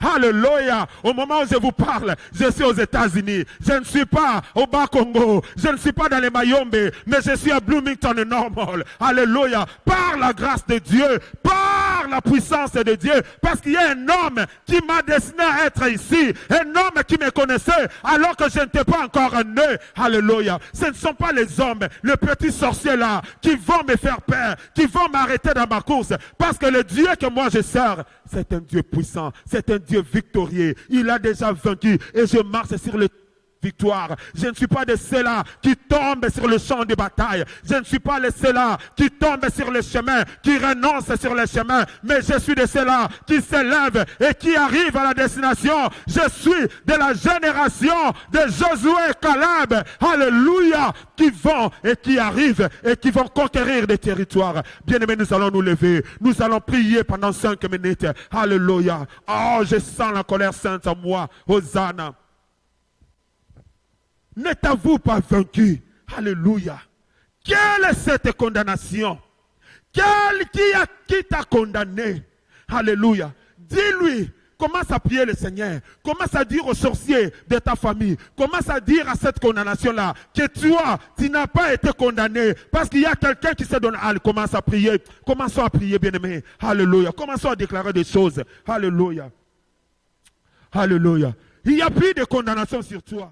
Alléluia. Au moment où je vous parle, je suis aux États-Unis. Je ne suis pas au Bas-Congo. Je ne suis pas dans les Mayombe. Mais je suis à Bloomington Normal. Alléluia. Par la grâce de Dieu. Par la puissance de Dieu. Parce qu'il y a un homme qui m'a destiné à être ici. Un homme qui me connaissait alors que je n'étais pas encore né. Alléluia. Ce ne sont pas les hommes, les petits sorciers là, qui vont me faire peur, qui vont m'arrêter dans ma course. Parce que le Dieu que moi je sers, c'est un Dieu puissant, c'est un Dieu victorieux. Il a déjà vaincu et je marche sur le victoire. Je ne suis pas de ceux-là qui tombent sur le champ de bataille. Je ne suis pas de ceux-là qui tombent sur le chemin, qui renoncent sur le chemin. Mais je suis de ceux-là qui s'élèvent et qui arrivent à la destination. Je suis de la génération de Josué et Caleb. Alléluia. Qui vont et qui arrivent et qui vont conquérir des territoires. Bien-aimés, nous allons nous lever. Nous allons prier pendant 5 minutes. Alléluia. Oh, je sens la colère sainte en moi. Hosanna. N'êtes-vous pas vaincu? Alléluia. Quelle est cette condamnation? Qui t'a condamné? Alléluia. Dis-lui, commence à prier le Seigneur. Commence à dire aux sorciers de ta famille. Commence à dire à cette condamnation-là que toi, tu n'as pas été condamné. Parce qu'il y a quelqu'un qui s'est donné. Allez, commence à prier. Commençons à prier, bien-aimés. Alléluia. Commençons à déclarer des choses. Alléluia. Alléluia. Il n'y a plus de condamnation sur toi.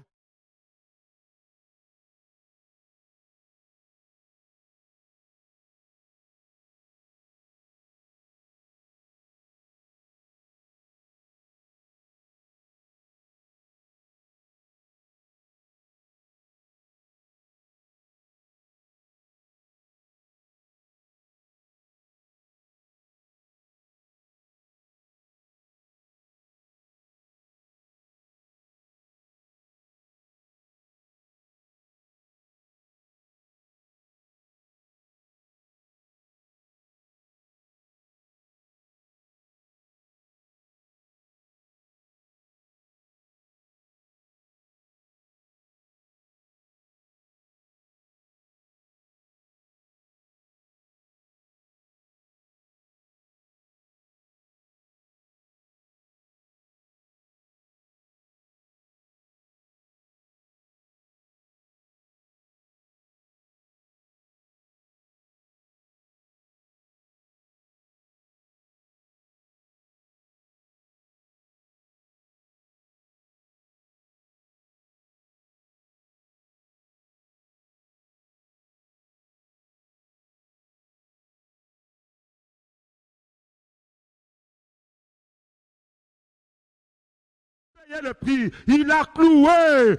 Le prix, il a cloué,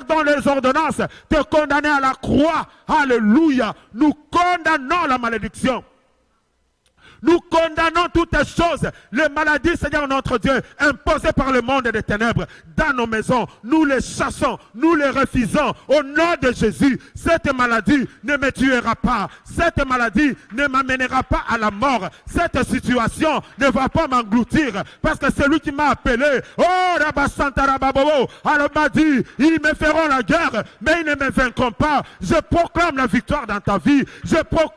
dans les ordonnances, te condamné à la croix. Alléluia. Nous condamnons la malédiction. Nous condamnons toutes les choses, les maladies, Seigneur notre Dieu, imposées par le monde des ténèbres dans nos maisons. Nous les chassons, nous les refusons au nom de Jésus. Cette maladie ne me tuera pas. Cette maladie ne m'amènera pas à la mort. Cette situation ne va pas m'engloutir parce que c'est lui qui m'a appelé. Oh, Rabasanta Rababobo, alors m'a dit, ils me feront la guerre, mais ils ne me vaincront pas. Je proclame la victoire dans ta vie. Je proclame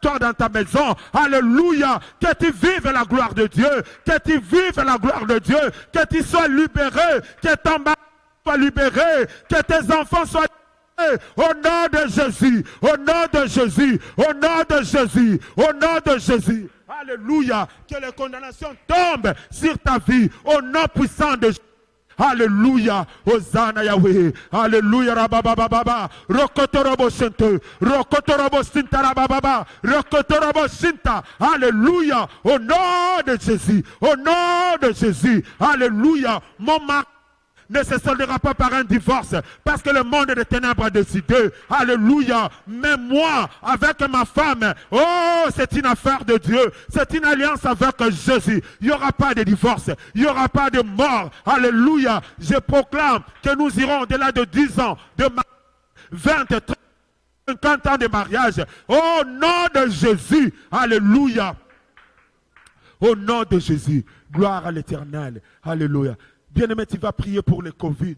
toi dans ta maison, alléluia, que tu vives la gloire de Dieu, que tu vives la gloire de Dieu, que tu sois libéré, que ton mari soit libéré, que tes enfants soient libérés, au nom de Jésus, au nom de Jésus, au nom de Jésus, au nom de Jésus, alléluia, que les condamnations tombent sur ta vie, au nom puissant de Jésus. Alléluia, Hosanna Yahweh, Alléluia, Rabababa, Rokotorobo Sente, Rokotorobo Sinta Rabababa, Rokotorobo Sinta, Alléluia, au nom de Jésus, au nom de Jésus, Alléluia, mon mari ne se soldera pas par un divorce, parce que le monde des ténèbres a décidé, alléluia, mais moi, avec ma femme, oh, c'est une affaire de Dieu, c'est une alliance avec Jésus, il n'y aura pas de divorce, il n'y aura pas de mort, alléluia, je proclame que nous irons au-delà de 10 ans, de 20, 30, 50 ans de mariage, au nom de Jésus, alléluia, au nom de Jésus, gloire à l'Éternel, alléluia. Bien-aimé, tu vas prier pour le Covid.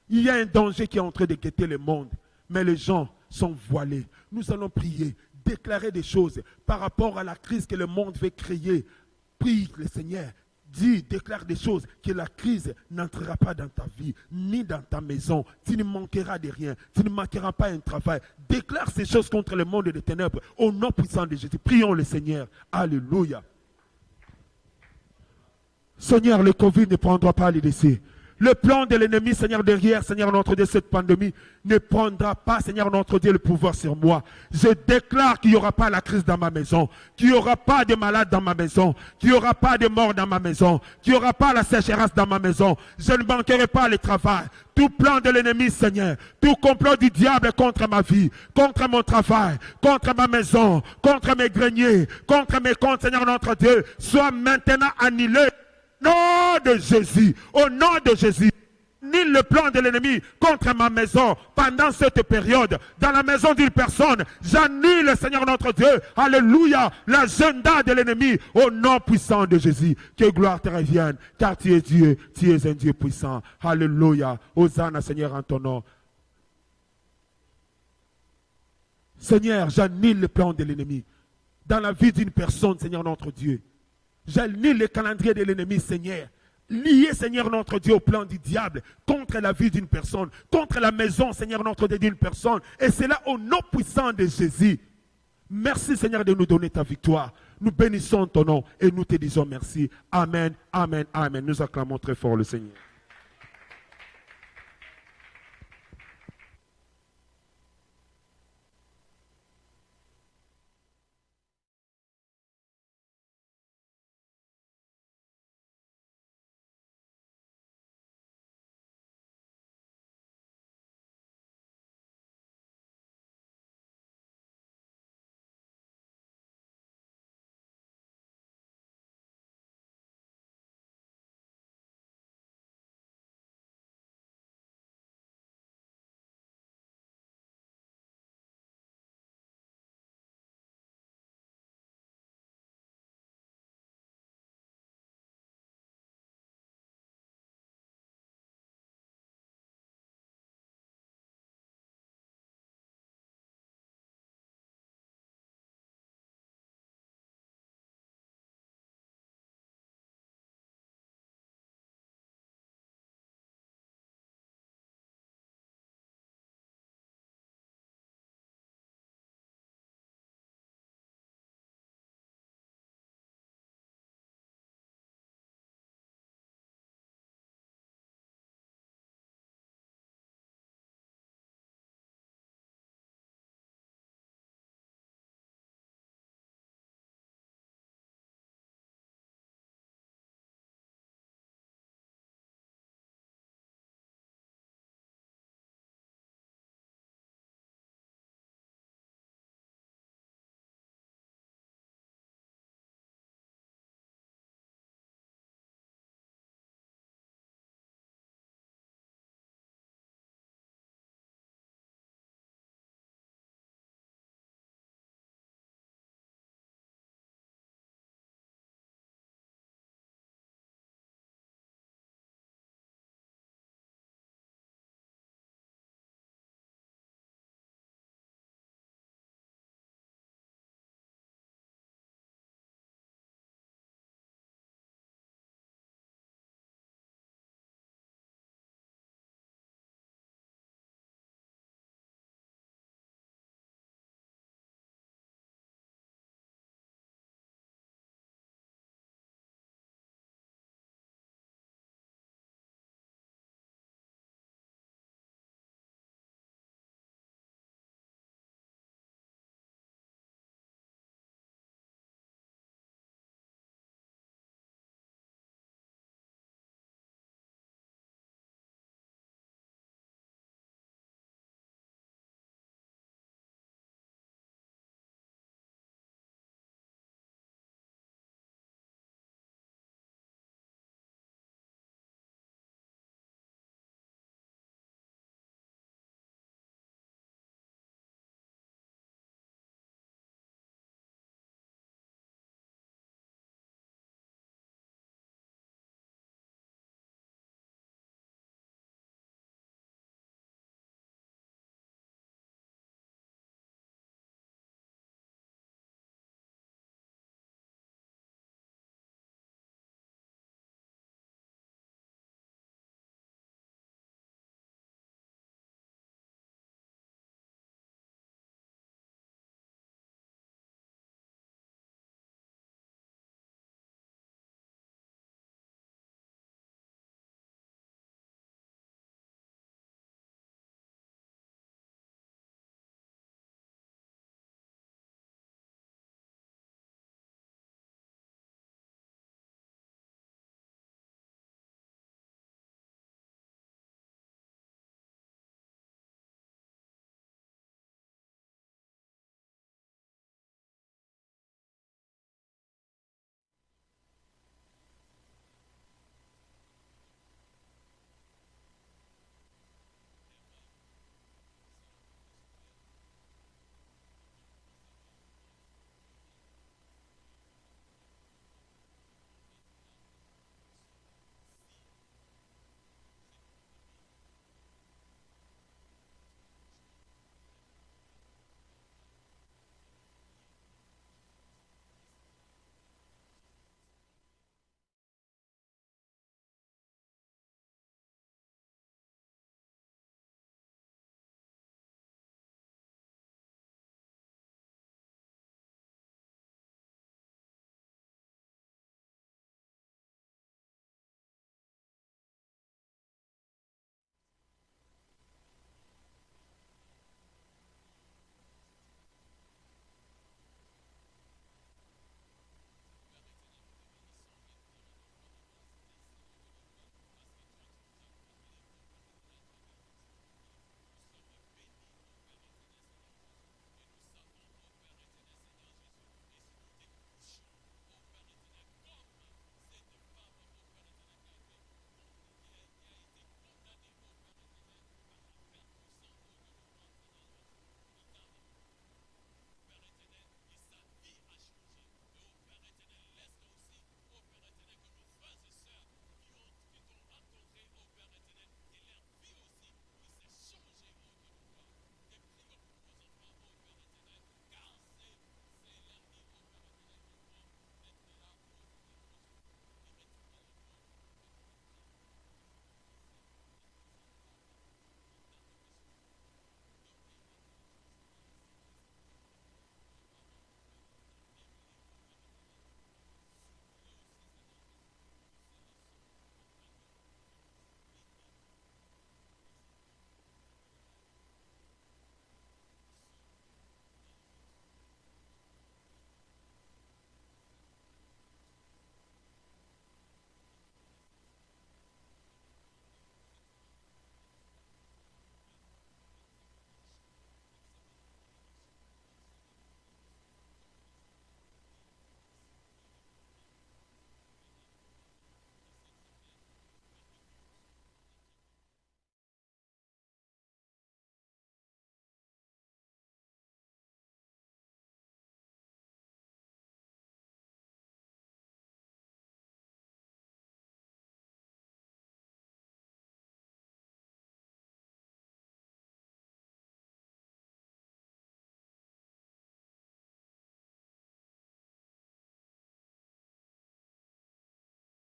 Il y a un danger qui est en train de guetter le monde, mais les gens sont voilés. Nous allons prier. déclarer des choses par rapport à la crise que le monde veut créer. Prie le Seigneur. Dis, déclare des choses, que la crise n'entrera pas dans ta vie, ni dans ta maison. Tu ne manqueras de rien. Tu ne manqueras pas un travail. Déclare ces choses contre le monde des ténèbres au nom puissant de Jésus. Prions le Seigneur. Alléluia. Seigneur, le Covid ne prendra pas le dessus. Le plan de l'ennemi, Seigneur, derrière, Seigneur, notre Dieu, cette pandémie ne prendra pas, Seigneur, notre Dieu, le pouvoir sur moi. Je déclare qu'il n'y aura pas la crise dans ma maison, qu'il n'y aura pas de malades dans ma maison, qu'il n'y aura pas de morts dans ma maison, qu'il n'y aura pas la sécheresse dans ma maison. Je ne manquerai pas le travail. Tout plan de l'ennemi, Seigneur, tout complot du diable contre ma vie, contre mon travail, contre ma maison, contre mes greniers, contre mes comptes, Seigneur, notre Dieu, soit maintenant annulé. Au nom de Jésus, au nom de Jésus, ni le plan de l'ennemi contre ma maison pendant cette période, dans la maison d'une personne, j'annule, Seigneur notre Dieu, alléluia, l'agenda de l'ennemi, au nom puissant de Jésus, que gloire te revienne, car tu es Dieu, tu es un Dieu puissant, alléluia, Hosanna Seigneur en ton nom. Seigneur, j'annule le plan de l'ennemi, dans la vie d'une personne, Seigneur notre Dieu. J'annule le calendrier de l'ennemi, Seigneur. Lié, Seigneur notre Dieu, au plan du diable, contre la vie d'une personne, contre la maison, Seigneur notre Dieu, d'une personne. Et c'est là au nom puissant de Jésus. Merci, Seigneur, de nous donner ta victoire. Nous bénissons ton nom et nous te disons merci. Amen, amen, amen. Nous acclamons très fort le Seigneur.